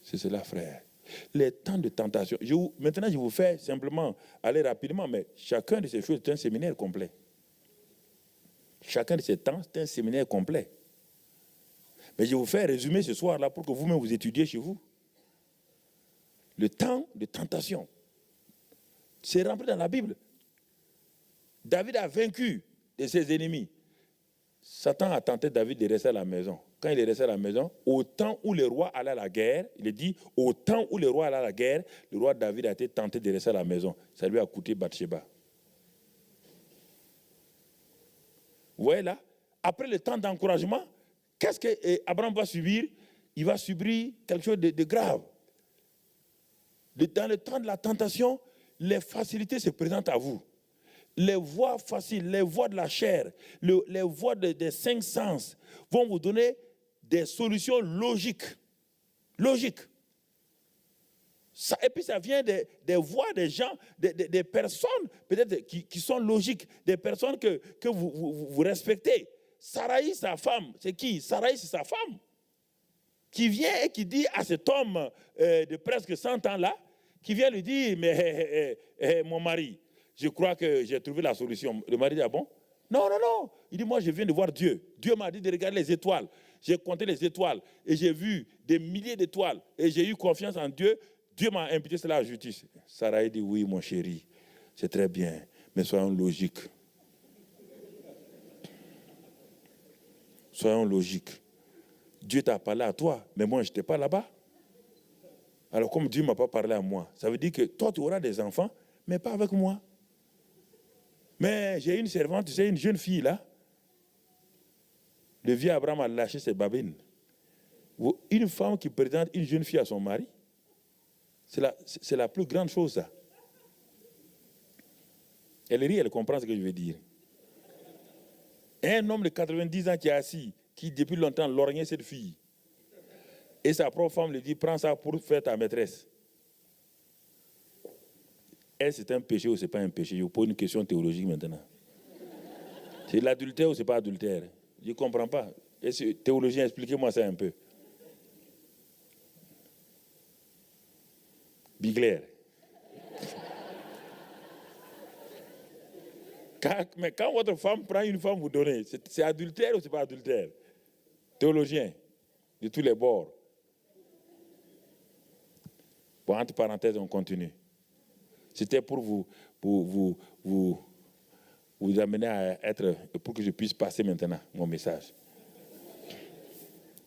C'est cela, frère. Les temps de tentation. Maintenant, je vous fais simplement aller rapidement, mais chacun de ces choses est un séminaire complet. Chacun de ces temps, c'est un séminaire complet. Mais je vous fais résumer ce soir-là pour que vous-même vous étudiez chez vous. Le temps de tentation. C'est rempli dans la Bible. David a vaincu de ses ennemis. Satan a tenté David de rester à la maison. Quand il est resté à la maison, au temps où le roi allait à la guerre, il est dit, au temps où le roi allait à la guerre, le roi David a été tenté de rester à la maison. Ça lui a coûté Bathsheba. Vous voyez là, après le temps d'encouragement, qu'est-ce qu'Abraham va subir? Il va subir quelque chose de grave. Dans le temps de la tentation, les facilités se présentent à vous. Les voies faciles, les voies de la chair, les voies des 5 sens vont vous donner des solutions logiques. Et puis ça vient des voix des gens, des personnes peut-être qui sont logiques, des personnes que vous respectez. Sarai, sa femme, c'est qui? Sarai, c'est sa femme. Qui vient et qui dit à cet homme de presque 100 ans là, qui vient lui dire, mais mon mari, je crois que j'ai trouvé la solution. Le mari dit, ah bon? Non. Il dit, moi je viens de voir Dieu. Dieu m'a dit de regarder les étoiles. J'ai compté les étoiles et j'ai vu des milliers d'étoiles et j'ai eu confiance en Dieu. Dieu m'a imputé cela à la justice. Sarah dit, oui mon chéri, c'est très bien, mais soyons logiques. Soyons logiques. Dieu t'a parlé à toi, mais moi, je n'étais pas là-bas. Alors, comme Dieu ne m'a pas parlé à moi, ça veut dire que toi, tu auras des enfants, mais pas avec moi. Mais j'ai une servante, tu sais, une jeune fille là. Le vieux Abraham a lâché ses babines. Une femme qui présente une jeune fille à son mari, c'est la plus grande chose, ça. Elle rit, elle comprend ce que je veux dire. Un homme de 90 ans qui est assis, qui depuis longtemps lorgnait cette fille. Et sa propre femme lui dit, prends ça pour faire ta maîtresse. Est-ce que c'est un péché ou ce n'est pas un péché? Je vous pose une question théologique maintenant. C'est l'adultère ou ce n'est pas adultère? Je ne comprends pas. Théologien, expliquez-moi ça un peu. Bigler. Mais quand votre femme prend une femme, vous donnez, c'est adultère ou ce n'est pas adultère? Théologien, de tous les bords. Bon, entre parenthèses, on continue. C'était pour vous amener à être, pour que je puisse passer maintenant mon message.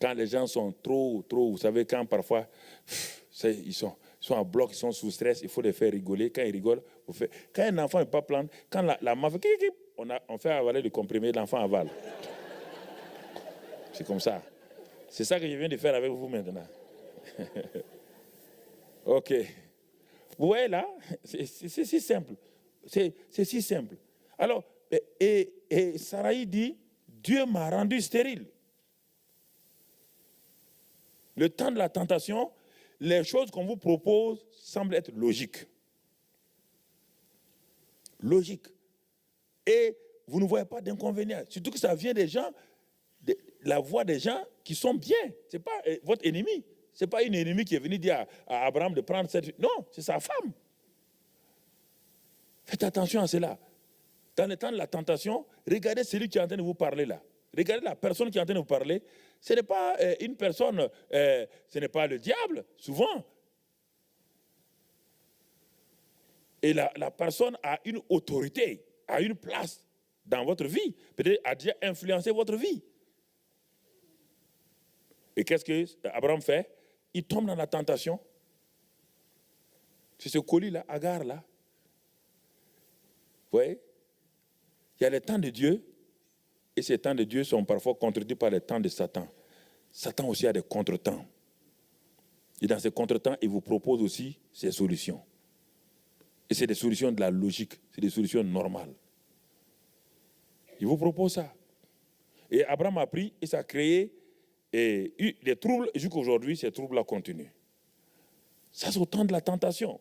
Quand les gens sont trop, vous savez, quand parfois, ils sont en bloc, ils sont sous stress, il faut les faire rigoler. Quand ils rigolent, quand un enfant n'est pas plante, quand la main fait, on fait avaler le comprimé, l'enfant avale. C'est comme ça. C'est ça que je viens de faire avec vous maintenant. Ok. Vous voyez là, c'est si simple. C'est si simple. Alors, et Sarai dit, Dieu m'a rendu stérile. Le temps de la tentation, les choses qu'on vous propose semblent être logiques. Logiques. Et vous ne voyez pas d'inconvénient. Surtout que ça vient des gens, la voix des gens qui sont bien. Ce n'est pas votre ennemi. Ce n'est pas une ennemie qui est venue dire à Abraham de prendre cette... Non, c'est sa femme. Faites attention à cela. Dans le temps de la tentation, regardez celui qui est en train de vous parler là. Regardez la personne qui est en train de vous parler. Ce n'est pas une personne, ce n'est pas le diable, souvent. Et la personne a une autorité, a une place dans votre vie. Peut-être a déjà influencé votre vie. Et qu'est-ce que Abraham fait? Il tombe dans la tentation. C'est ce colis-là, Agar là. Vous voyez? Il y a les temps de Dieu, et ces temps de Dieu sont parfois contredits par les temps de Satan. Satan aussi a des contretemps. Et dans ces contretemps, il vous propose aussi ses solutions. Et c'est des solutions de la logique, c'est des solutions normales. Il vous propose ça. Et Abraham a pris et ça a créé des troubles, et jusqu'à aujourd'hui, ces troubles-là continuent. Ça, c'est au temps de la tentation.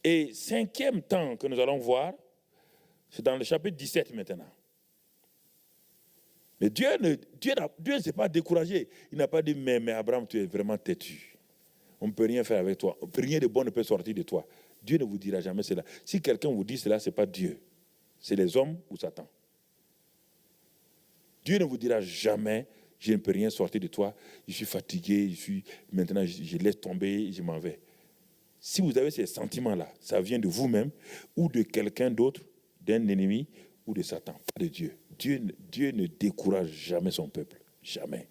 Et cinquième temps que nous allons voir, c'est dans le chapitre 17 maintenant. Mais Dieu ne s'est pas découragé. Il n'a pas dit, mais Abraham, tu es vraiment têtu. On ne peut rien faire avec toi. Rien de bon ne peut sortir de toi. Dieu ne vous dira jamais cela. Si quelqu'un vous dit cela, ce n'est pas Dieu. C'est les hommes ou Satan. Dieu ne vous dira jamais, je ne peux rien sortir de toi. Je suis fatigué, maintenant je laisse tomber, je m'en vais. Si vous avez ces sentiments-là, ça vient de vous-même ou de quelqu'un d'autre, d'un ennemi ou de Satan, pas de Dieu. Dieu ne décourage jamais son peuple. Jamais.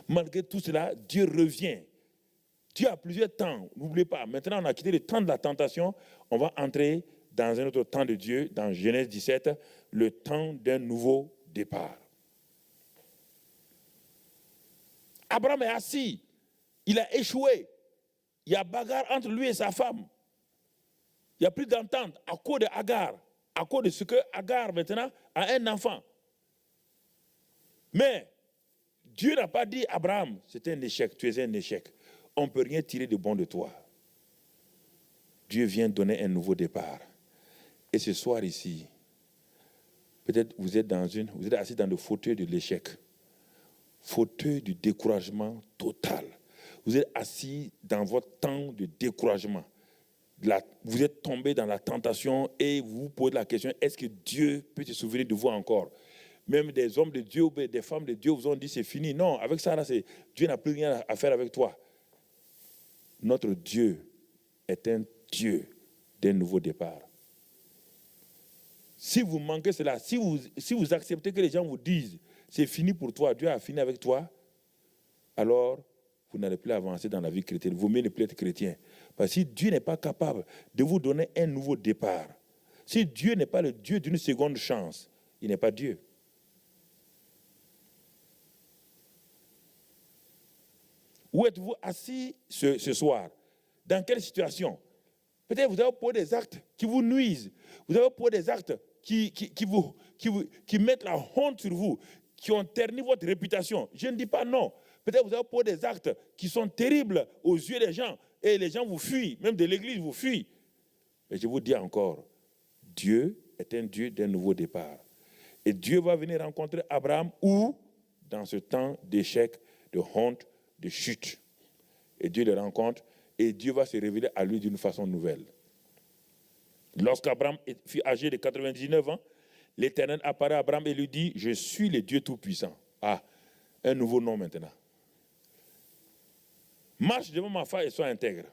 Malgré tout cela, Dieu revient. Dieu a plusieurs temps. N'oubliez pas, maintenant on a quitté le temps de la tentation. On va entrer dans un autre temps de Dieu, dans Genèse 17, le temps d'un nouveau départ. Abraham est assis. Il a échoué. Il y a bagarre entre lui et sa femme. Il n'y a plus d'entente à cause de Agar. À cause de ce que Agar maintenant a un enfant. Mais Dieu n'a pas dit Abraham, c'est un échec, tu es un échec. On ne peut rien tirer de bon de toi. Dieu vient donner un nouveau départ. Et ce soir ici, peut-être vous êtes assis dans le fauteuil de l'échec. Fauteuil du découragement total. Vous êtes assis dans votre temps de découragement. Vous êtes tombé dans la tentation et vous vous posez la question, est-ce que Dieu peut se souvenir de vous encore? Même des hommes de Dieu ou des femmes de Dieu vous ont dit c'est fini. Non, avec ça, là, Dieu n'a plus rien à faire avec toi. Notre Dieu est un Dieu d'un nouveau départ. Si vous manquez cela, si vous acceptez que les gens vous disent c'est fini pour toi, Dieu a fini avec toi, alors vous n'allez plus avancer dans la vie chrétienne. Vous mieux ne plus être chrétien. Parce que si Dieu n'est pas capable de vous donner un nouveau départ, si Dieu n'est pas le Dieu d'une seconde chance, il n'est pas Dieu. Où êtes-vous assis ce soir? Dans quelle situation? Peut-être vous avez posé des actes qui vous nuisent. Vous avez posé des actes qui mettent la honte sur vous, qui ont terni votre réputation. Je ne dis pas non. Peut-être vous avez posé des actes qui sont terribles aux yeux des gens et les gens vous fuient, même de l'église vous fuient. Mais je vous dis encore, Dieu est un Dieu d'un nouveau départ. Et Dieu va venir rencontrer Abraham où? Dans ce temps d'échec, de honte, de chute. Et Dieu le rencontre et Dieu va se révéler à lui d'une façon nouvelle. Lorsqu'Abraham fut âgé de 99 ans, l'Éternel apparaît à Abraham et lui dit, je suis le Dieu Tout-Puissant. Ah, un nouveau nom maintenant. Marche devant ma face et sois intègre.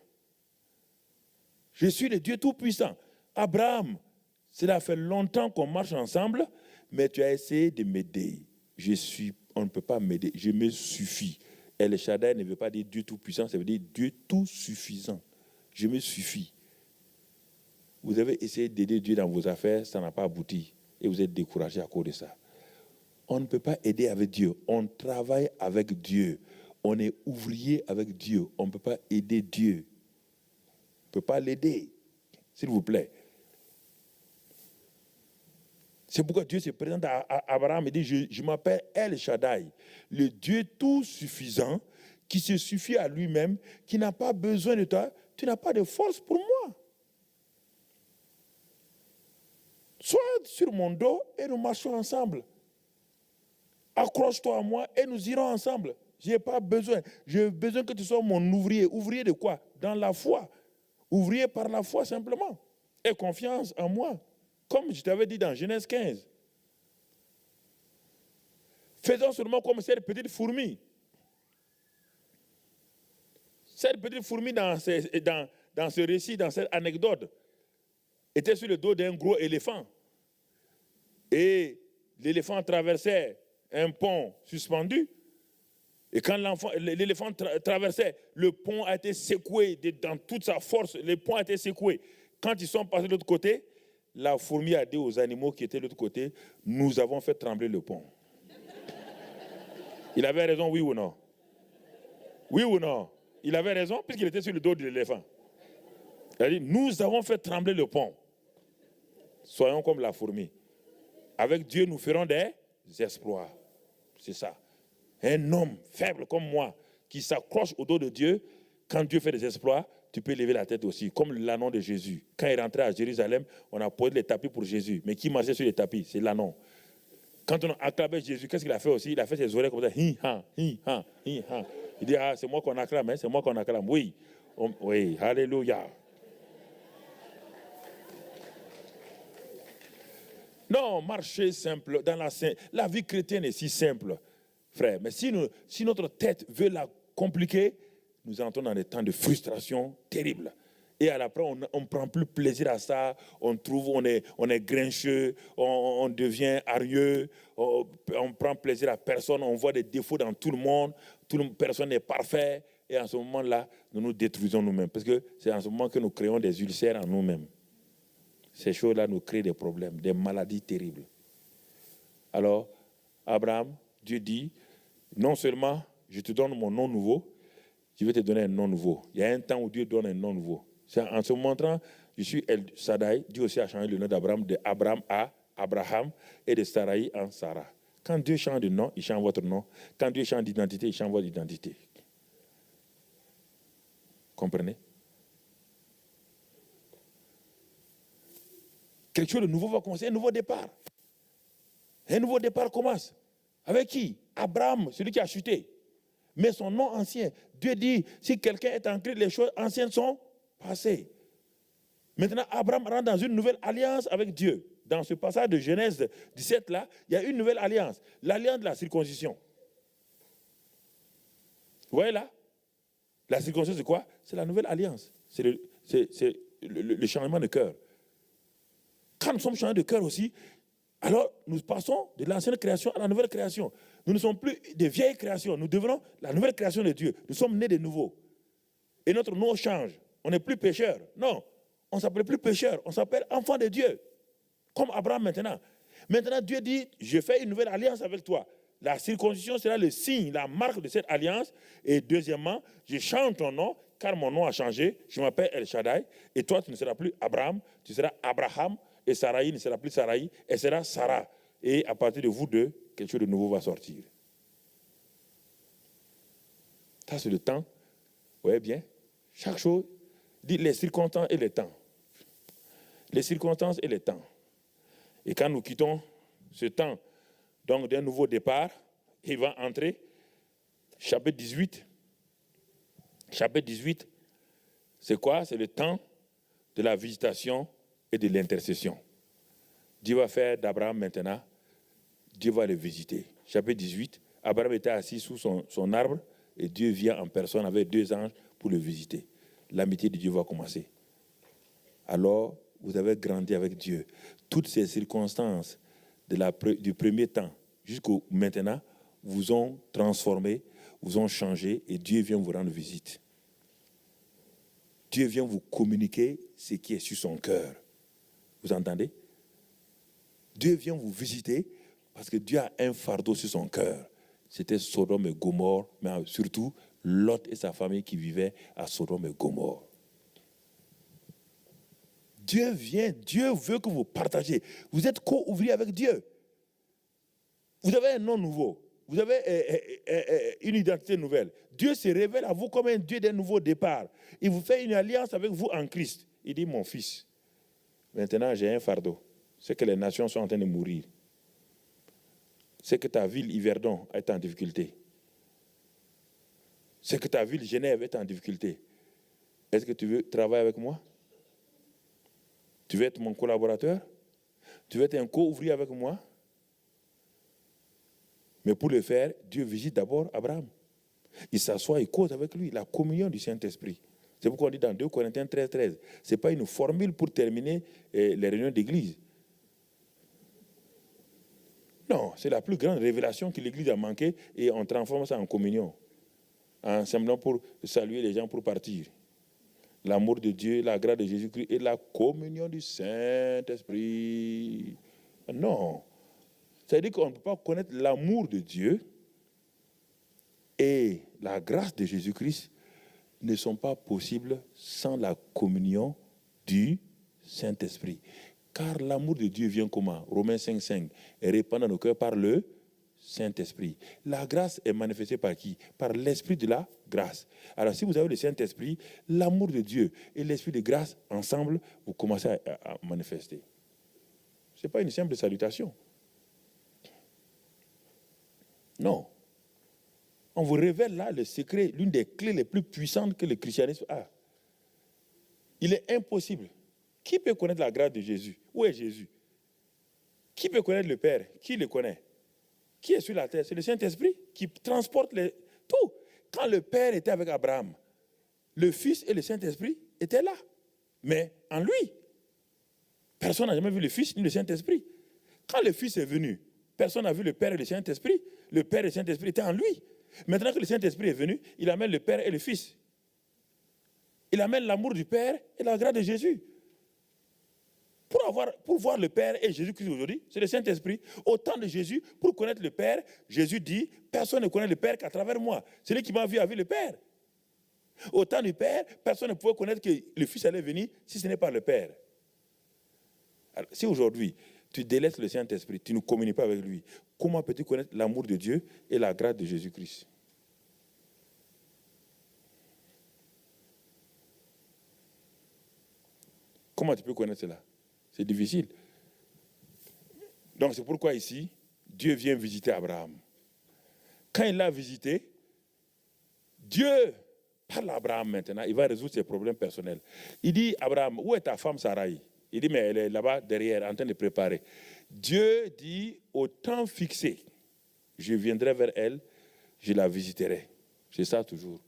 Je suis le Dieu Tout-Puissant. Abraham, cela fait longtemps qu'on marche ensemble, mais tu as essayé de m'aider. On ne peut pas m'aider, je me suffis. Et le Shaddai ne veut pas dire Dieu Tout-Puissant, ça veut dire Dieu Tout-Suffisant. Je me suffis. Vous avez essayé d'aider Dieu dans vos affaires, ça n'a pas abouti. Et vous êtes découragé à cause de ça. On ne peut pas aider avec Dieu. On travaille avec Dieu. On est ouvrier avec Dieu. On ne peut pas aider Dieu. On ne peut pas l'aider. S'il vous plaît. C'est pourquoi Dieu se présente à Abraham et dit, je m'appelle El Shaddai, le Dieu tout suffisant, qui se suffit à lui-même, qui n'a pas besoin de toi. Tu n'as pas de force pour moi. Sois sur mon dos et nous marchons ensemble. Accroche-toi à moi et nous irons ensemble. Je n'ai pas besoin. J'ai besoin que tu sois mon ouvrier. Ouvrier de quoi? Dans la foi. Ouvrier par la foi simplement. Aie confiance en moi. Comme je t'avais dit dans Genèse 15. Faisons seulement comme cette petite fourmi. Cette petite fourmi dans ce récit, dans cette anecdote, était sur le dos d'un gros éléphant. Et l'éléphant traversait un pont suspendu. Et quand l'éléphant traversait, le pont a été secoué dans toute sa force. Le pont a été secoué. Quand ils sont passés de l'autre côté, la fourmi a dit aux animaux qui étaient de l'autre côté, nous avons fait trembler le pont. Il avait raison, oui ou non? Oui ou non? Il avait raison puisqu'il était sur le dos de l'éléphant. Il a dit, nous avons fait trembler le pont. Soyons comme la fourmi. Avec Dieu, nous ferons des exploits. C'est ça. Un homme faible comme moi, qui s'accroche au dos de Dieu, quand Dieu fait des exploits, tu peux lever la tête aussi, comme l'ânon de Jésus. Quand il rentrait à Jérusalem, on a posé les tapis pour Jésus. Mais qui marchait sur les tapis? C'est l'ânon. Quand on a acclamé Jésus, qu'est-ce qu'il a fait aussi? Il a fait ses oreilles comme ça. Hi, ha, hi, ha, hi, ha. Il dit, ah, c'est moi qu'on acclame, hein? C'est moi qu'on acclame. Oui, oui, alléluia. Non, marcher simple. La vie chrétienne est si simple, frère. Mais si notre tête veut la compliquer, nous entrons dans des temps de frustration terribles. Et à l'après, on ne prend plus plaisir à ça. On trouve, on est grincheux, on devient hargneux, on prend plaisir à personne, on voit des défauts dans tout le monde, personne n'est parfait. Et en ce moment-là, nous nous détruisons nous-mêmes. Parce que c'est en ce moment que nous créons des ulcères en nous-mêmes. Ces choses-là nous créent des problèmes, des maladies terribles. Alors, Abraham, Dieu dit, non seulement je te donne mon nom nouveau, je vais te donner un nom nouveau. Il y a un temps où Dieu donne un nom nouveau. C'est en se montrant, je suis El Shaddai, Dieu aussi a changé le nom d'Abraham, de Abraham à Abraham et de Sarai en Sarah. Quand Dieu change de nom, il change votre nom. Quand Dieu change d'identité, il change votre identité. Comprenez? Quelque chose de nouveau va commencer, un nouveau départ. Un nouveau départ commence. Avec qui? Abraham, celui qui a chuté. Mais son nom ancien. Dieu dit, si quelqu'un est en Christ, les choses anciennes sont passées. Maintenant, Abraham rentre dans une nouvelle alliance avec Dieu. Dans ce passage de Genèse 17, là, il y a une nouvelle alliance. L'alliance de la circoncision. Vous voyez là? La circoncision, c'est quoi? C'est la nouvelle alliance. C'est le changement de cœur. Quand nous sommes changés de cœur aussi, Alors, nous passons de l'ancienne création à la nouvelle création. Nous ne sommes plus des vieilles créations. Nous devenons la nouvelle création de Dieu. Nous sommes nés de nouveau. Et notre nom change. On n'est plus pécheurs. Non, on ne s'appelle plus pécheurs. On s'appelle enfant de Dieu. Comme Abraham maintenant. Maintenant, Dieu dit, je fais une nouvelle alliance avec toi. La circoncision sera le signe, la marque de cette alliance. Et deuxièmement, je change ton nom, car mon nom a changé. Je m'appelle El Shaddai. Et toi, tu ne seras plus Abraham, tu seras Abraham. Et Sarai ne sera plus Sarai, elle sera Sarah. Et à partir de vous deux, quelque chose de nouveau va sortir. Ça, c'est le temps. Vous voyez bien. Chaque chose dit les circonstances et les temps. Les circonstances et les temps. Et quand nous quittons ce temps, donc d'un nouveau départ, il va entrer, chapitre 18. Chapitre 18, c'est quoi? C'est le temps de la visitation et de l'intercession. Dieu va faire d'Abraham maintenant, Dieu va le visiter. Chapitre 18, Abraham était assis sous son arbre et Dieu vient en personne avec 2 anges pour le visiter. L'amitié de Dieu va commencer. Alors, vous avez grandi avec Dieu. Toutes ces circonstances du premier temps jusqu'au maintenant vous ont transformé, vous ont changé et Dieu vient vous rendre visite. Dieu vient vous communiquer ce qui est sur son cœur. Vous entendez? Dieu vient vous visiter parce que Dieu a un fardeau sur son cœur. C'était Sodome et Gomorrhe, mais surtout Lot et sa famille qui vivaient à Sodome et Gomorrhe. Dieu vient, Dieu veut que vous partagiez. Vous êtes co-ouvrier avec Dieu. Vous avez un nom nouveau. Vous avez une identité nouvelle. Dieu se révèle à vous comme un Dieu d'un nouveau départ. Il vous fait une alliance avec vous en Christ. Il dit, mon fils, maintenant j'ai un fardeau. C'est que les nations sont en train de mourir. C'est que ta ville, Yverdon, est en difficulté. C'est que ta ville, Genève, est en difficulté. Est-ce que tu veux travailler avec moi? Tu veux être mon collaborateur? Tu veux être un co-ouvrier avec moi? Mais pour le faire, Dieu visite d'abord Abraham. Il s'assoit et cause avec lui, la communion du Saint-Esprit. C'est pourquoi on dit dans 2 Corinthiens 13, 13, ce n'est pas une formule pour terminer les réunions d'église. Non, c'est la plus grande révélation que l'église a manqué et on transforme ça en communion. En semblant pour saluer les gens pour partir. L'amour de Dieu, la grâce de Jésus-Christ et la communion du Saint-Esprit. Non. C'est-à-dire qu'on ne peut pas connaître l'amour de Dieu et la grâce de Jésus-Christ ne sont pas possibles sans la communion du Saint-Esprit. Car l'amour de Dieu vient comment? Romains 5, 5. Et répand dans nos cœurs par le Saint-Esprit. La grâce est manifestée par qui? Par l'Esprit de la grâce. Alors si vous avez le Saint-Esprit, l'amour de Dieu et l'Esprit de grâce, ensemble, vous commencez à manifester. Ce n'est pas une simple salutation. Non. On vous révèle là le secret, l'une des clés les plus puissantes que le christianisme a. Il est impossible. Qui peut connaître la grâce de Jésus? Où est Jésus? Qui peut connaître le Père? Qui le connaît? Qui est sur la terre? C'est le Saint-Esprit qui transporte tout. Quand le Père était avec Abraham, le Fils et le Saint-Esprit étaient là. Mais en lui, personne n'a jamais vu le Fils ni le Saint-Esprit. Quand le Fils est venu, personne n'a vu le Père et le Saint-Esprit. Le Père et le Saint-Esprit étaient en lui. Maintenant que le Saint-Esprit est venu, il amène le Père et le Fils. Il amène l'amour du Père et la grâce de Jésus. Pour voir le Père et Jésus-Christ aujourd'hui, c'est le Saint-Esprit. Au temps de Jésus, pour connaître le Père, Jésus dit, personne ne connaît le Père qu'à travers moi. Celui qui m'a vu a vu le Père. Au temps du Père, personne ne pouvait connaître que le Fils allait venir si ce n'est pas le Père. Alors, si aujourd'hui, tu délaisses le Saint-Esprit, tu ne communiques pas avec lui, comment peux-tu connaître l'amour de Dieu et la grâce de Jésus-Christ? Comment tu peux connaître cela? C'est difficile. Donc c'est pourquoi ici, Dieu vient visiter Abraham. Quand il l'a visité, Dieu parle à Abraham maintenant, il va résoudre ses problèmes personnels. Il dit, Abraham, où est ta femme Sarai? Il dit, mais elle est là-bas derrière, en train de préparer. Dieu dit, au temps fixé, je viendrai vers elle, je la visiterai. C'est ça toujours.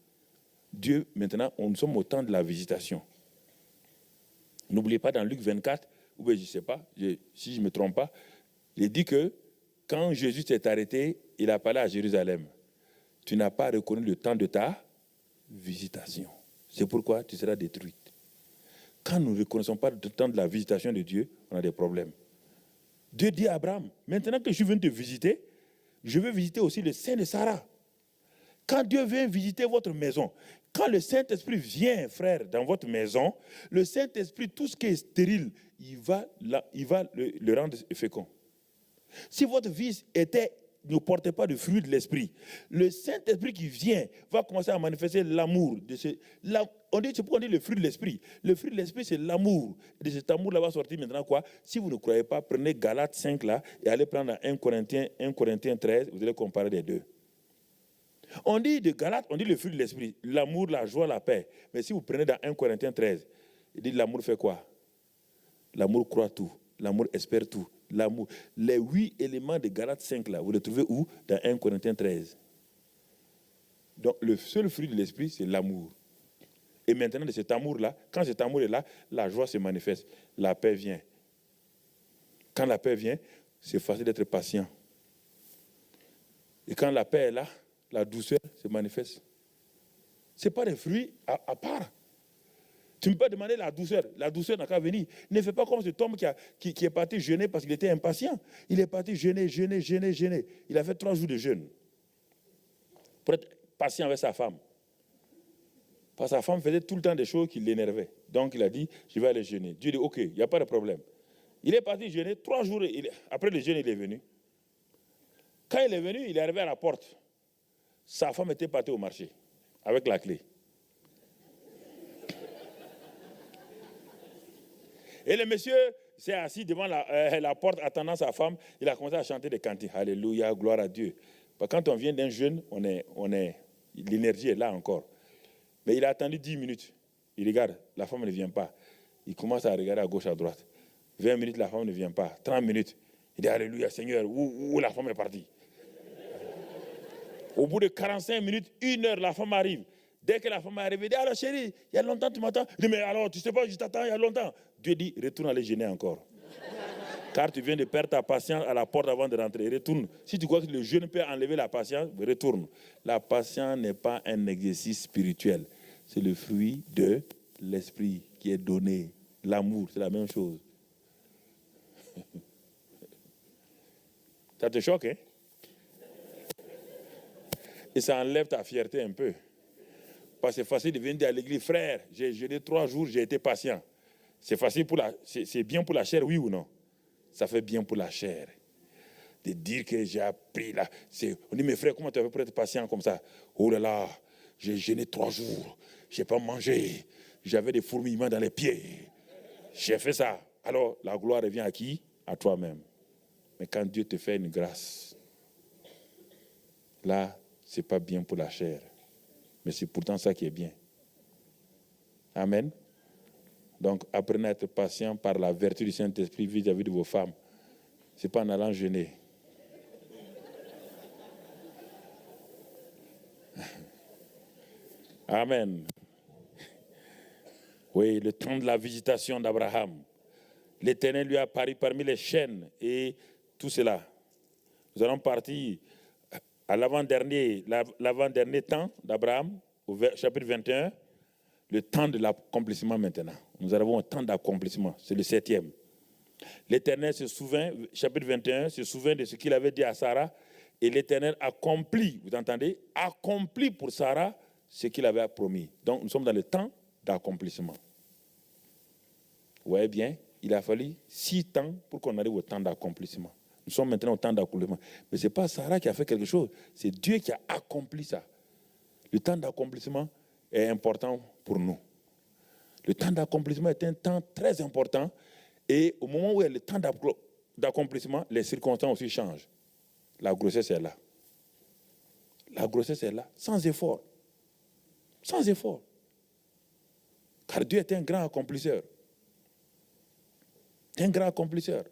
Dieu, maintenant, nous sommes au temps de la visitation. N'oubliez pas dans Luc 24, ou bien je ne sais pas, si je ne me trompe pas, Il dit que quand Jésus s'est arrêté, il a parlé à Jérusalem. Tu n'as pas reconnu le temps de ta visitation. C'est pourquoi tu seras détruite. Quand nous ne reconnaissons pas le temps de la visitation de Dieu, on a des problèmes. Dieu dit à Abraham, maintenant que je viens te visiter, je veux visiter aussi le sein de Sarah. Quand Dieu vient visiter votre maison, quand le Saint-Esprit vient, frère, dans votre maison, le Saint-Esprit, tout ce qui est stérile, il va le rendre fécond. Si votre vie ne portait pas de fruit de l'Esprit, le Saint-Esprit qui vient va commencer à manifester l'amour. C'est pourquoi on dit le fruit de l'Esprit. Le fruit de l'Esprit, c'est l'amour. De cet amour-là va sortir maintenant quoi? Si vous ne croyez pas, prenez Galates 5 là et allez prendre 1 Corinthiens 13, vous allez comparer les deux. On dit de Galates, on dit le fruit de l'Esprit, l'amour, la joie, la paix. Mais si vous prenez dans 1 Corinthiens 13, il dit l'amour fait quoi? L'amour croit tout, l'amour espère tout. L'amour. Les 8 éléments de Galates 5 là, vous les trouvez où? Dans 1 Corinthiens 13. Donc le seul fruit de l'Esprit, c'est l'amour. Et maintenant, de cet amour-là, quand cet amour est là, la joie se manifeste, la paix vient. Quand la paix vient, c'est facile d'être patient. Et quand la paix est là, la douceur se manifeste. Ce n'est pas des fruits à part. Tu ne peux pas demander la douceur. La douceur n'a qu'à venir. Ne fais pas comme cet homme qui est parti jeûner parce qu'il était impatient. Il est parti jeûner. Il a fait 3 jours de jeûne pour être patient avec sa femme. Parce que sa femme faisait tout le temps des choses qui l'énervaient. Donc il a dit, je vais aller jeûner. Dieu dit, ok, il n'y a pas de problème. Il est parti jeûner. 3 jours après le jeûne, il est venu. Quand il est venu, il est arrivé à la porte. Sa femme était partie au marché avec la clé. Et le monsieur s'est assis devant la porte attendant sa femme. Il a commencé à chanter des cantiques. Alléluia, gloire à Dieu. Quand on vient d'un jeûne, l'énergie est là encore. Mais il a attendu 10 minutes. Il regarde, la femme ne vient pas. Il commence à regarder à gauche, à droite. 20 minutes, la femme ne vient pas. 30 minutes. Il dit, Alléluia, Seigneur, où la femme est partie? Au bout de 45 minutes, 1 heure, la femme arrive. Dès que la femme est arrivée, il dit, alors chérie, il y a longtemps tu m'attends. Il dit, mais alors, tu ne sais pas, je t'attends il y a longtemps. Dieu dit, retourne aller jeûner encore. Car tu viens de perdre ta patience à la porte avant de rentrer. Retourne. Si tu crois que le jeûne peut enlever la patience, retourne. La patience n'est pas un exercice spirituel. C'est le fruit de l'esprit qui est donné. L'amour, c'est la même chose. Ça te choque, hein? Et ça enlève ta fierté un peu. Parce que c'est facile de venir à l'église, frère, j'ai jeûné 3 jours, j'ai été patient. C'est facile c'est bien pour la chair, oui ou non? Ça fait bien pour la chair. De dire que j'ai appris là. On dit, mes frères, comment tu as fait pour être patient comme ça? Oh là là, j'ai jeûné 3 jours, je n'ai pas mangé, j'avais des fourmillements dans les pieds. J'ai fait ça. Alors, la gloire revient à qui? À toi-même. Mais quand Dieu te fait une grâce, là, ce n'est pas bien pour la chair. Mais c'est pourtant ça qui est bien. Amen. Donc, apprenez à être patient par la vertu du Saint-Esprit vis-à-vis de vos femmes. Ce n'est pas en allant jeûner. Amen. Oui, le temps de la visitation d'Abraham. L'Éternel lui a apparu parmi les chênes et tout cela. Nous allons partir à l'avant-dernier temps d'Abraham, au chapitre 21, le temps de l'accomplissement maintenant. Nous avons un temps d'accomplissement, c'est le 7e. L'Éternel se souvient, chapitre 21, se souvient de ce qu'il avait dit à Sarah, et l'Éternel accomplit, vous entendez, accomplit pour Sarah ce qu'il avait promis. Donc nous sommes dans le temps d'accomplissement. Vous voyez bien, il a fallu 6 temps pour qu'on arrive au temps d'accomplissement. Nous sommes maintenant au temps d'accomplissement. Mais ce n'est pas Sarah qui a fait quelque chose, c'est Dieu qui a accompli ça. Le temps d'accomplissement est important pour nous. Le temps d'accomplissement est un temps très important et au moment où il y a le temps d'accomplissement, les circonstances aussi changent. La grossesse est là. La grossesse est là, sans effort. Sans effort. Car Dieu est un grand accomplisseur. Un grand accomplisseur.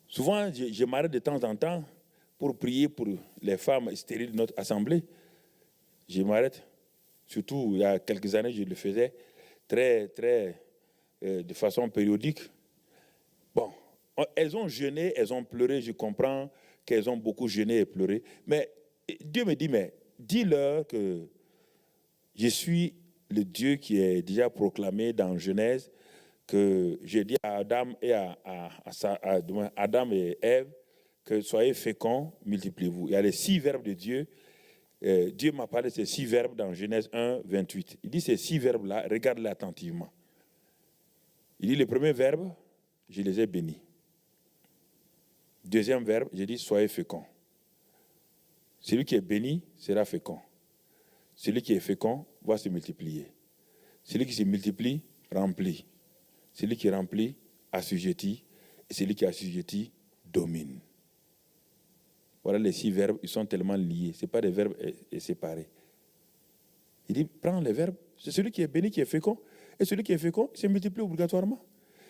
Souvent, je m'arrête de temps en temps pour prier pour les femmes stériles de notre assemblée. Je m'arrête. Surtout, il y a quelques années, je le faisais de façon périodique. Bon, elles ont jeûné, elles ont pleuré, je comprends qu'elles ont beaucoup jeûné et pleuré. Mais Dieu me dit, mais dis-leur que je suis le Dieu qui est déjà proclamé dans Genèse, que j'ai dit à Adam et à Adam et Ève que soyez féconds, multipliez-vous. Il y a les 6 verbes de Dieu. Dieu m'a parlé de ces 6 verbes dans Genèse 1, 28. Il dit ces 6 verbes-là, regarde-les attentivement. Il dit le premier verbe, je les ai bénis. Deuxième verbe, j'ai dit soyez féconds. Celui qui est béni sera fécond. Celui qui est fécond va se multiplier. Celui qui se multiplie, remplit. Celui qui remplit, assujettit. Et celui qui assujettit, domine. Voilà les 6 verbes, ils sont tellement liés. Ce n'est pas des verbes séparés. Il dit, prends les verbes. C'est celui qui est béni qui est fécond. Et celui qui est fécond se multiplie obligatoirement.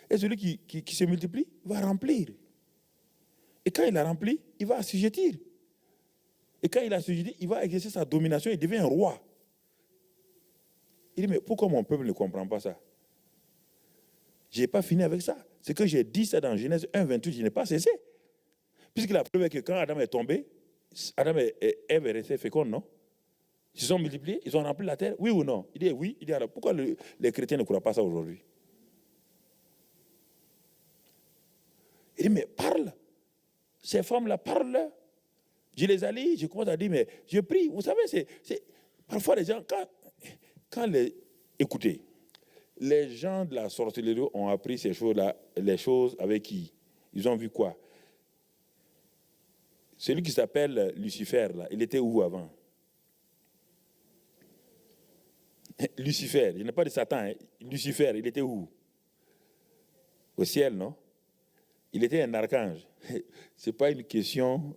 Et celui qui se multiplie va remplir. Et quand il a rempli, il va assujettir. Et quand il a assujetti, il va exercer sa domination, il devient un roi. Il dit, mais pourquoi mon peuple ne comprend pas ça? Je n'ai pas fini avec ça. C'est que j'ai dit ça dans Genèse 1, 28, je n'ai pas cessé. Puisque la preuve est que quand Adam est tombé, Adam et Ève est resté féconds, non? Ils se sont multipliés, ils ont rempli la terre, oui ou non? Il dit oui. Il dit alors, pourquoi les chrétiens ne croient pas ça aujourd'hui? Il dit, mais parle. Ces femmes-là parlent. Je les allie, je commence à dire, mais je prie. Vous savez, parfois les gens, écoutez, les gens de la sorcellerie ont appris ces choses-là, les choses avec qui? Ils ont vu quoi? Celui qui s'appelle Lucifer, là, il était où avant? Lucifer, il n'est pas de Satan. Hein? Lucifer, il était où? Au ciel, non? Il était un archange. Ce n'est pas une question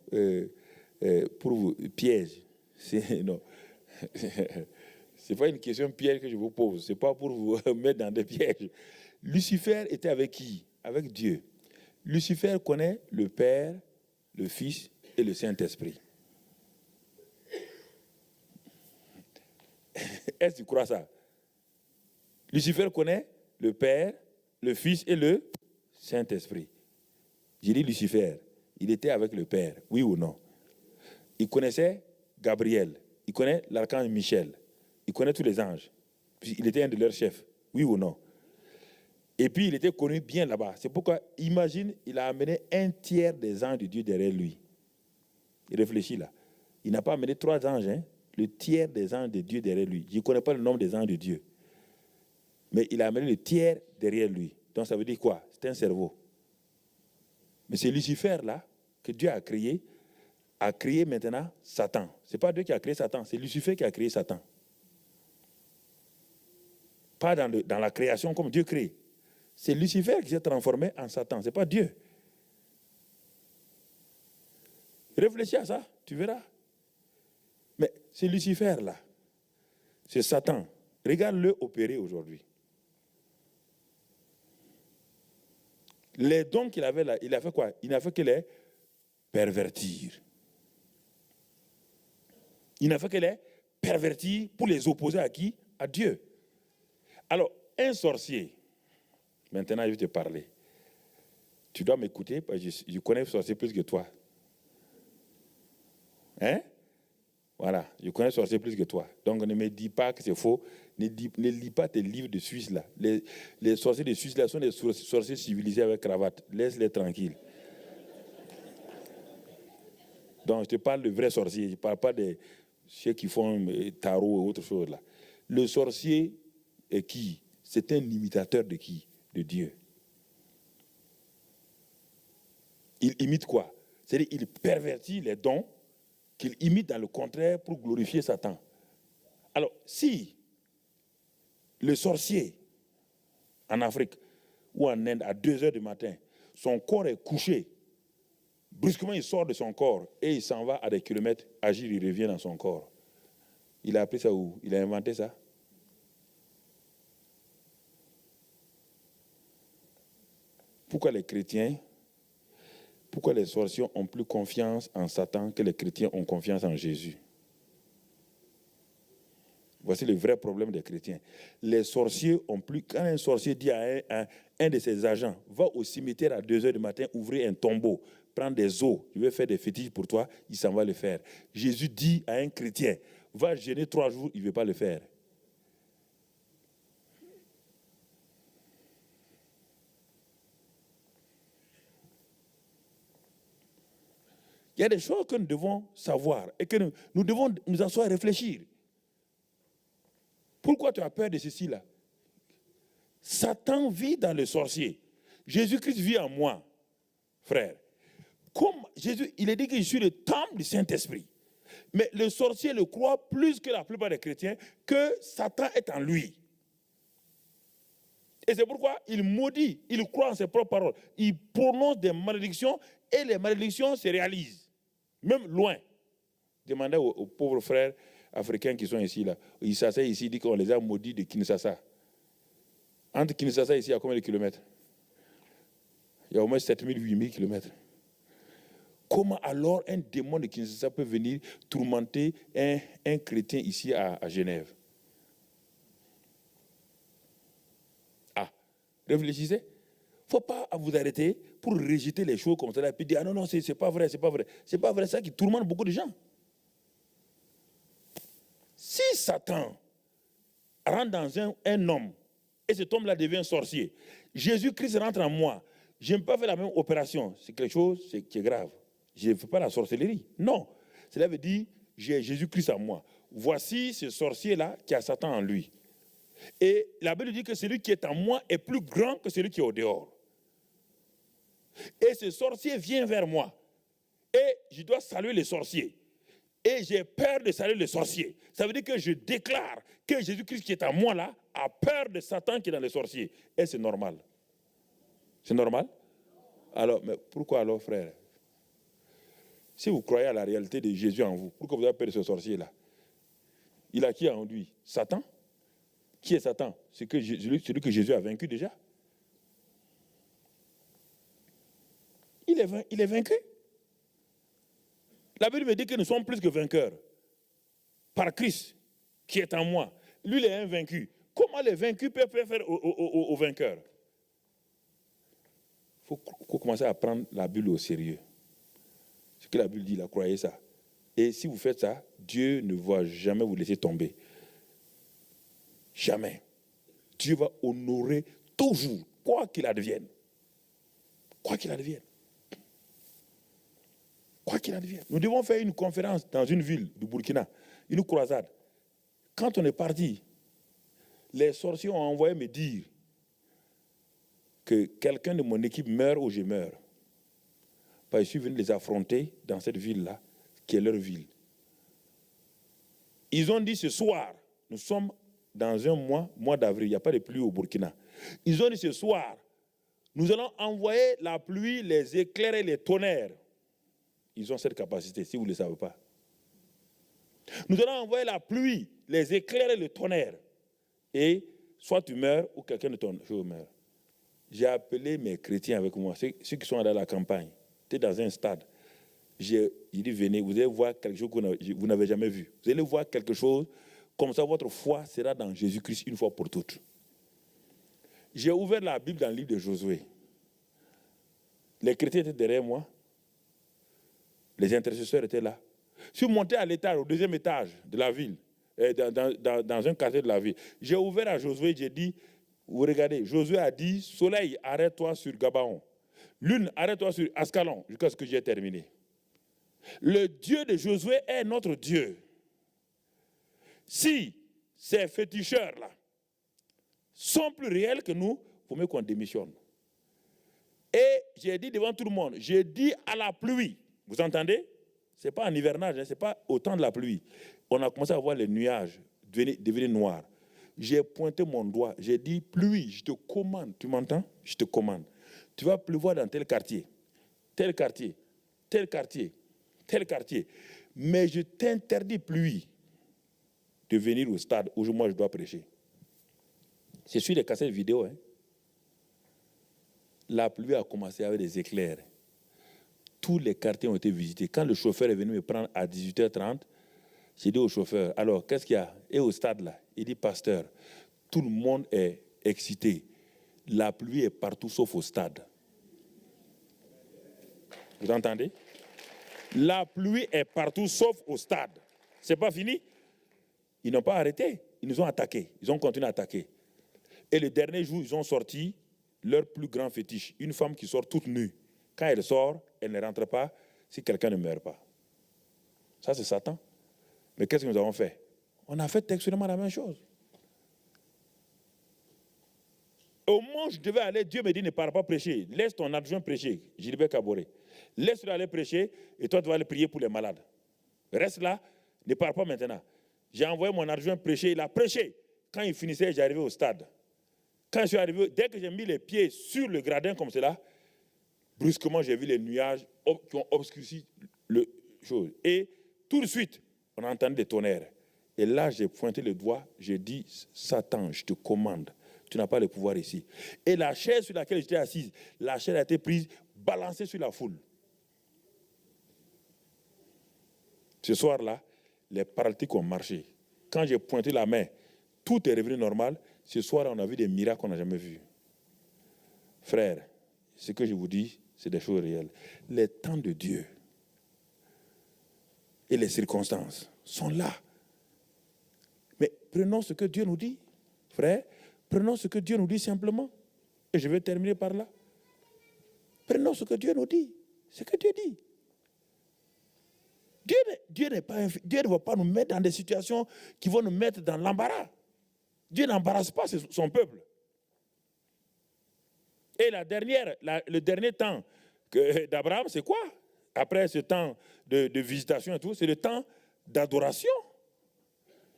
pour vous, piège. Non. Ce n'est pas une question piège que je vous pose. Ce n'est pas pour vous mettre dans des pièges. Lucifer était avec qui? Avec Dieu. Lucifer connaît le Père, le Fils et le Saint-Esprit. Est-ce que tu crois ça? Lucifer connaît le Père, le Fils et le Saint-Esprit. J'ai dit Lucifer, il était avec le Père, oui ou non? Il connaissait Gabriel, il connaît l'archange Michel, il connaît tous les anges. Puis il était un de leurs chefs, oui ou non? Et puis il était connu bien là-bas. C'est pourquoi, imagine, il a amené 1/3 des anges de Dieu derrière lui. Il réfléchit là. Il n'a pas amené 3 anges, hein? Le tiers des anges de Dieu derrière lui. Je ne connais pas le nombre des anges de Dieu. Mais il a amené le tiers derrière lui. Donc ça veut dire quoi? C'est un cerveau. Mais c'est Lucifer là, que Dieu a créé maintenant Satan. Ce n'est pas Dieu qui a créé Satan, c'est Lucifer qui a créé Satan. Pas dans la création comme Dieu crée. C'est Lucifer qui s'est transformé en Satan, ce n'est pas Dieu. Réfléchis à ça, tu verras. Mais c'est Lucifer là, c'est Satan. Regarde-le opérer aujourd'hui. Les dons qu'il avait là, il a fait quoi? Il n'a fait que les pervertir. Il n'a fait que les pervertir pour les opposer à qui? À Dieu. Alors, un sorcier, maintenant je vais te parler. Tu dois m'écouter parce que je connais le sorcier plus que toi. Hein? Voilà, je connais le sorcier plus que toi. Donc ne me dis pas que c'est faux. Ne lis pas tes livres de Suisse là. Les sorciers de Suisse là sont des sorciers civilisés avec cravate. Laisse-les tranquilles. Donc je te parle de vrais sorciers. Je ne parle pas de ceux qui font tarot et autre chose là. Le sorcier est qui? C'est un imitateur de qui? De Dieu. Il imite quoi? C'est-à-dire qu'il pervertit les dons qu'il imite dans le contraire pour glorifier Satan. Alors, si le sorcier en Afrique ou en Inde à 2h du matin, son corps est couché, brusquement il sort de son corps et il s'en va à des kilomètres, agir, il revient dans son corps. Il a appris ça où? Il a inventé ça? Pourquoi les chrétiens, pourquoi les sorciers ont plus confiance en Satan que les chrétiens ont confiance en Jésus? Voici le vrai problème des chrétiens. Les sorciers ont plus... Quand un sorcier dit à un de ses agents, va au cimetière à 2h du matin, ouvrir un tombeau, prendre des os, je vais faire des fétiches pour toi, il s'en va le faire. Jésus dit à un chrétien, va jeûner 3 jours, il ne veut pas le faire. Il y a des choses que nous devons savoir et que nous devons nous asseoir et réfléchir. Pourquoi tu as peur de ceci là? Satan vit dans le sorcier. Jésus-Christ vit en moi, frère. Comme Jésus, il a dit que je suis le temple du Saint-Esprit. Mais le sorcier le croit plus que la plupart des chrétiens que Satan est en lui. Et c'est pourquoi il maudit, il croit en ses propres paroles. Il prononce des malédictions et les malédictions se réalisent. Même loin. Demandez aux pauvres frères africains qui sont ici, là. Ils s'asseyent ici, ils disent qu'on les a maudits de Kinshasa. Entre Kinshasa et ici, il y a combien de kilomètres? Il y a au moins 7000, 8000 kilomètres. Comment alors un démon de Kinshasa peut venir tourmenter un chrétien ici à Genève? Ah, réfléchissez. Il ne faut pas vous arrêter pour rejeter les choses comme ça et puis dire, ah non, c'est pas vrai, c'est pas vrai. C'est pas vrai, c'est ça qui tourmente beaucoup de gens. Si Satan rentre dans un homme et cet homme-là devient sorcier, Jésus-Christ rentre en moi, je ne peux pas faire la même opération. C'est quelque chose qui est grave. Je ne fais pas la sorcellerie. Non. Cela veut dire, j'ai Jésus-Christ en moi. Voici ce sorcier-là qui a Satan en lui. Et la Bible dit que celui qui est en moi est plus grand que celui qui est au dehors. Et ce sorcier vient vers moi. Et je dois saluer le sorcier. Et j'ai peur de saluer le sorcier. Ça veut dire que je déclare que Jésus-Christ qui est en moi là a peur de Satan qui est dans le sorcier. Et c'est normal. C'est normal? Alors, mais pourquoi alors, frère? Si vous croyez à la réalité de Jésus en vous, pourquoi vous avez peur de ce sorcier-là? Il a qui en lui? Satan? Qui est Satan? C'est celui que Jésus a vaincu déjà. Il est vaincu. La Bible me dit que nous sommes plus que vainqueurs. Par Christ, qui est en moi. Lui, il est invaincu. Comment les vaincus peuvent faire aux vainqueurs? Il faut commencer à prendre la Bible au sérieux. Ce que la Bible dit, là, croyez ça. Et si vous faites ça, Dieu ne va jamais vous laisser tomber. Jamais. Dieu va honorer toujours, quoi qu'il advienne. Quoi qu'il advienne. Quoi qu'il advienne. Nous devons faire une conférence dans une ville du Burkina, une croisade. Quand on est parti, les sorciers ont envoyé me dire que quelqu'un de mon équipe meurt ou je meurs. Parce que je suis venu les affronter dans cette ville-là, qui est leur ville. Ils ont dit ce soir, nous sommes dans un mois d'avril, il n'y a pas de pluie au Burkina. Ils ont dit ce soir, nous allons envoyer la pluie, les éclairs et les tonnerres. Ils ont cette capacité, si vous ne le savez pas. Nous allons envoyer la pluie, les éclairs et le tonnerre. Et soit tu meurs ou quelqu'un de ton chose meurt. J'ai appelé mes chrétiens avec moi, ceux qui sont dans la campagne. Tu es dans un stade. J'ai dit, venez, vous allez voir quelque chose que vous n'avez jamais vu. Vous allez voir quelque chose, comme ça votre foi sera dans Jésus-Christ une fois pour toutes. J'ai ouvert la Bible dans le livre de Josué. Les chrétiens étaient derrière moi. Les intercesseurs étaient là. Je suis monté à l'étage, au 2e étage de la ville, dans un quartier de la ville. J'ai ouvert à Josué, j'ai dit, vous regardez, Josué a dit, soleil, arrête-toi sur Gabaon. Lune, arrête-toi sur Ascalon, jusqu'à ce que j'ai terminé. Le Dieu de Josué est notre Dieu. Si ces féticheurs-là sont plus réels que nous, il faut mieux qu'on démissionne. Et j'ai dit devant tout le monde, j'ai dit à la pluie, vous entendez? Ce n'est pas en hivernage, ce n'est pas au temps de la pluie. On a commencé à voir les nuages devenir noirs. J'ai pointé mon doigt, j'ai dit, pluie, je te commande, tu m'entends? Je te commande. Tu vas pleuvoir dans tel quartier, tel quartier, tel quartier, tel quartier. Mais je t'interdis, pluie, de venir au stade où moi je dois prêcher. C'est sur les cassettes vidéo. Hein. La pluie a commencé avec des éclairs. Tous les quartiers ont été visités. Quand le chauffeur est venu me prendre à 18h30, J'ai dit au chauffeur, alors qu'est-ce qu'il y a? Et au stade là, il dit, pasteur, tout le monde est excité. La pluie est partout sauf au stade. Vous entendez? La pluie est partout sauf au stade. C'est pas fini? Ils n'ont pas arrêté. Ils nous ont attaqués. Ils ont continué à attaquer. Et le dernier jour, ils ont sorti leur plus grand fétiche. Une femme qui sort toute nue. Quand elle sort, elle ne rentre pas si quelqu'un ne meurt pas. Ça, c'est Satan. Mais qu'est-ce que nous avons fait? On a fait textuellement la même chose. Au moment où je devais aller, Dieu me dit, ne pars pas prêcher. Laisse ton adjoint prêcher. Gilbert Kaboré. Laisse-le aller prêcher et toi, tu vas aller prier pour les malades. Reste là, ne pars pas maintenant. J'ai envoyé mon adjoint prêcher, il a prêché. Quand il finissait, j'arrivais au stade. Quand je suis arrivé, dès que j'ai mis les pieds sur le gradin comme cela, brusquement, j'ai vu les nuages qui ont obscurci le chose. Et tout de suite, on a entendu des tonnerres. Et là, j'ai pointé le doigt, j'ai dit, Satan, je te commande, tu n'as pas le pouvoir ici. Et la chaise sur laquelle j'étais assise, la chaise a été prise, balancée sur la foule. Ce soir-là, les paralytiques ont marché. Quand j'ai pointé la main, tout est revenu normal. Ce soir, on a vu des miracles qu'on n'a jamais vus. Frères, ce que je vous dis, c'est des choses réelles. Les temps de Dieu et les circonstances sont là. Mais prenons ce que Dieu nous dit, frères. Prenons ce que Dieu nous dit simplement. Et je vais terminer par là. Prenons ce que Dieu nous dit. Ce que Dieu dit. Dieu ne va pas nous mettre dans des situations qui vont nous mettre dans l'embarras. Dieu n'embarrasse pas son peuple. Et le dernier temps d'Abraham, c'est quoi? Après ce temps de visitation et tout, c'est le temps d'adoration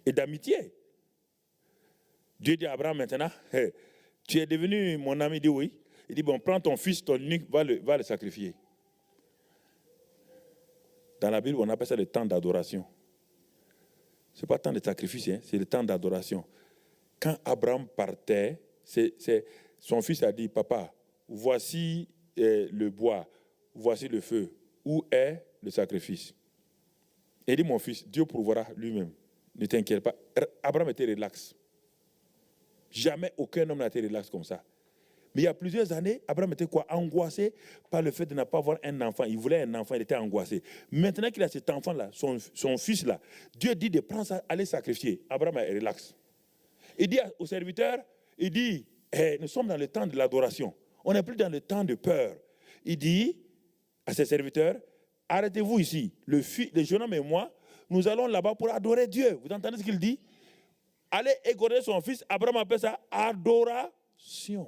et d'amitié. Dieu dit à Abraham maintenant, hey, tu es devenu mon ami, il dit oui. Il dit, bon, prends ton fils, ton unique, va le sacrifier. Dans la Bible, on appelle ça le temps d'adoration. Ce n'est pas le temps de sacrifice, hein, c'est le temps d'adoration. Quand Abraham partait, son fils a dit, papa, voici le bois, voici le feu. Où est le sacrifice? Et il dit, mon fils, Dieu pourvoira lui-même. Ne t'inquiète pas. Abraham était relax. Jamais aucun homme n'a été relax comme ça. Mais il y a plusieurs années, Abraham était quoi? Angoissé par le fait de ne pas avoir un enfant. Il voulait un enfant, il était angoissé. Maintenant qu'il a cet enfant-là, son fils-là, Dieu dit de prendre ça, aller sacrifier. Abraham est relax. Il dit aux serviteurs, il dit, nous sommes dans le temps de l'adoration. On n'est plus dans le temps de peur. Il dit à ses serviteurs, arrêtez-vous ici. Le jeune homme et moi, nous allons là-bas pour adorer Dieu. Vous entendez ce qu'il dit? Allez égorger son fils. Abraham appelle ça adoration.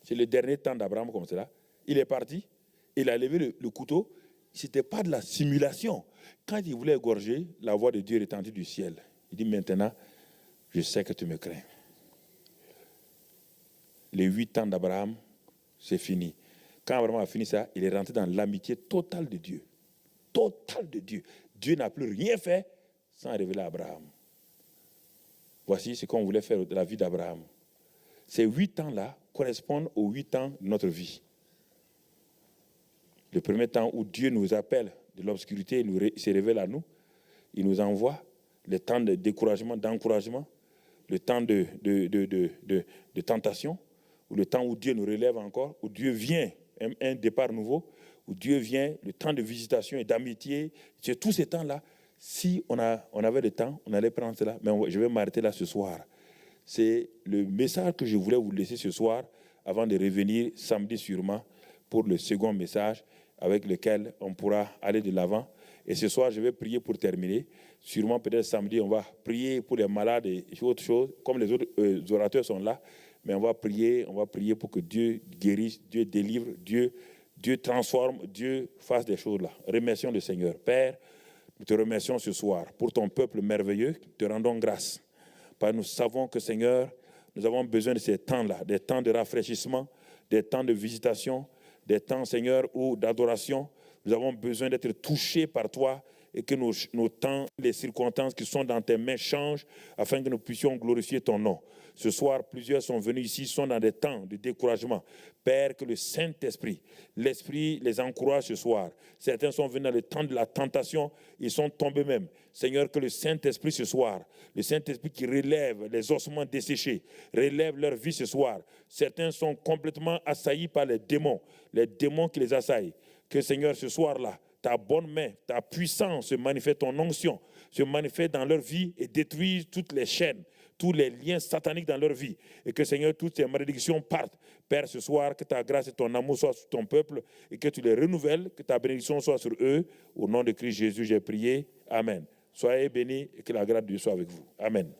C'est le dernier temps d'Abraham comme cela. Il est parti, il a levé le couteau. Ce n'était pas de la simulation. Quand il voulait égorger, la voix de Dieu retentit du ciel. Il dit maintenant, je sais que tu me crains. Les 8 ans d'Abraham, c'est fini. Quand Abraham a fini ça, il est rentré dans l'amitié totale de Dieu. Totale de Dieu. Dieu n'a plus rien fait sans révéler à Abraham. Voici ce qu'on voulait faire de la vie d'Abraham. Ces 8 ans-là correspondent aux 8 ans de notre vie. Le premier temps où Dieu nous appelle de l'obscurité, il se révèle à nous, il nous envoie, le temps de découragement, d'encouragement, le temps de tentation, ou le temps où Dieu nous relève encore, où Dieu vient, un départ nouveau, où Dieu vient, le temps de visitation et d'amitié. C'est tous ces temps-là. Si on avait le temps, on allait prendre cela. Mais je vais m'arrêter là ce soir. C'est le message que je voulais vous laisser ce soir, avant de revenir samedi sûrement pour le second message avec lequel on pourra aller de l'avant. Et ce soir, je vais prier pour terminer. Sûrement, peut-être samedi, on va prier pour les malades et autres choses, comme les autres orateurs sont là. Mais on va prier pour que Dieu guérisse, Dieu délivre, Dieu transforme, Dieu fasse des choses là. Remercions le Seigneur. Père, nous te remercions ce soir pour ton peuple merveilleux. Te rendons grâce. Parce que nous savons que, Seigneur, nous avons besoin de ces temps-là, des temps de rafraîchissement, des temps de visitation, des temps, Seigneur, ou d'adoration. Nous avons besoin d'être touchés par toi et que nos temps, les circonstances qui sont dans tes mains changent afin que nous puissions glorifier ton nom. Ce soir, plusieurs sont venus ici, sont dans des temps de découragement. Père, que le Saint-Esprit, l'Esprit les encourage ce soir. Certains sont venus dans le temps de la tentation, ils sont tombés même. Seigneur, que le Saint-Esprit ce soir, le Saint-Esprit qui relève les ossements desséchés, relève leur vie ce soir. Certains sont complètement assaillis par les démons qui les assaillent. Que Seigneur, ce soir-là, ta bonne main, ta puissance se manifeste, ton onction se manifeste dans leur vie et détruise toutes les chaînes, tous les liens sataniques dans leur vie. Et que Seigneur, toutes ces malédictions partent. Père, ce soir, que ta grâce et ton amour soient sur ton peuple et que tu les renouvelles, que ta bénédiction soit sur eux. Au nom de Christ Jésus, j'ai prié. Amen. Soyez bénis et que la grâce de Dieu soit avec vous. Amen.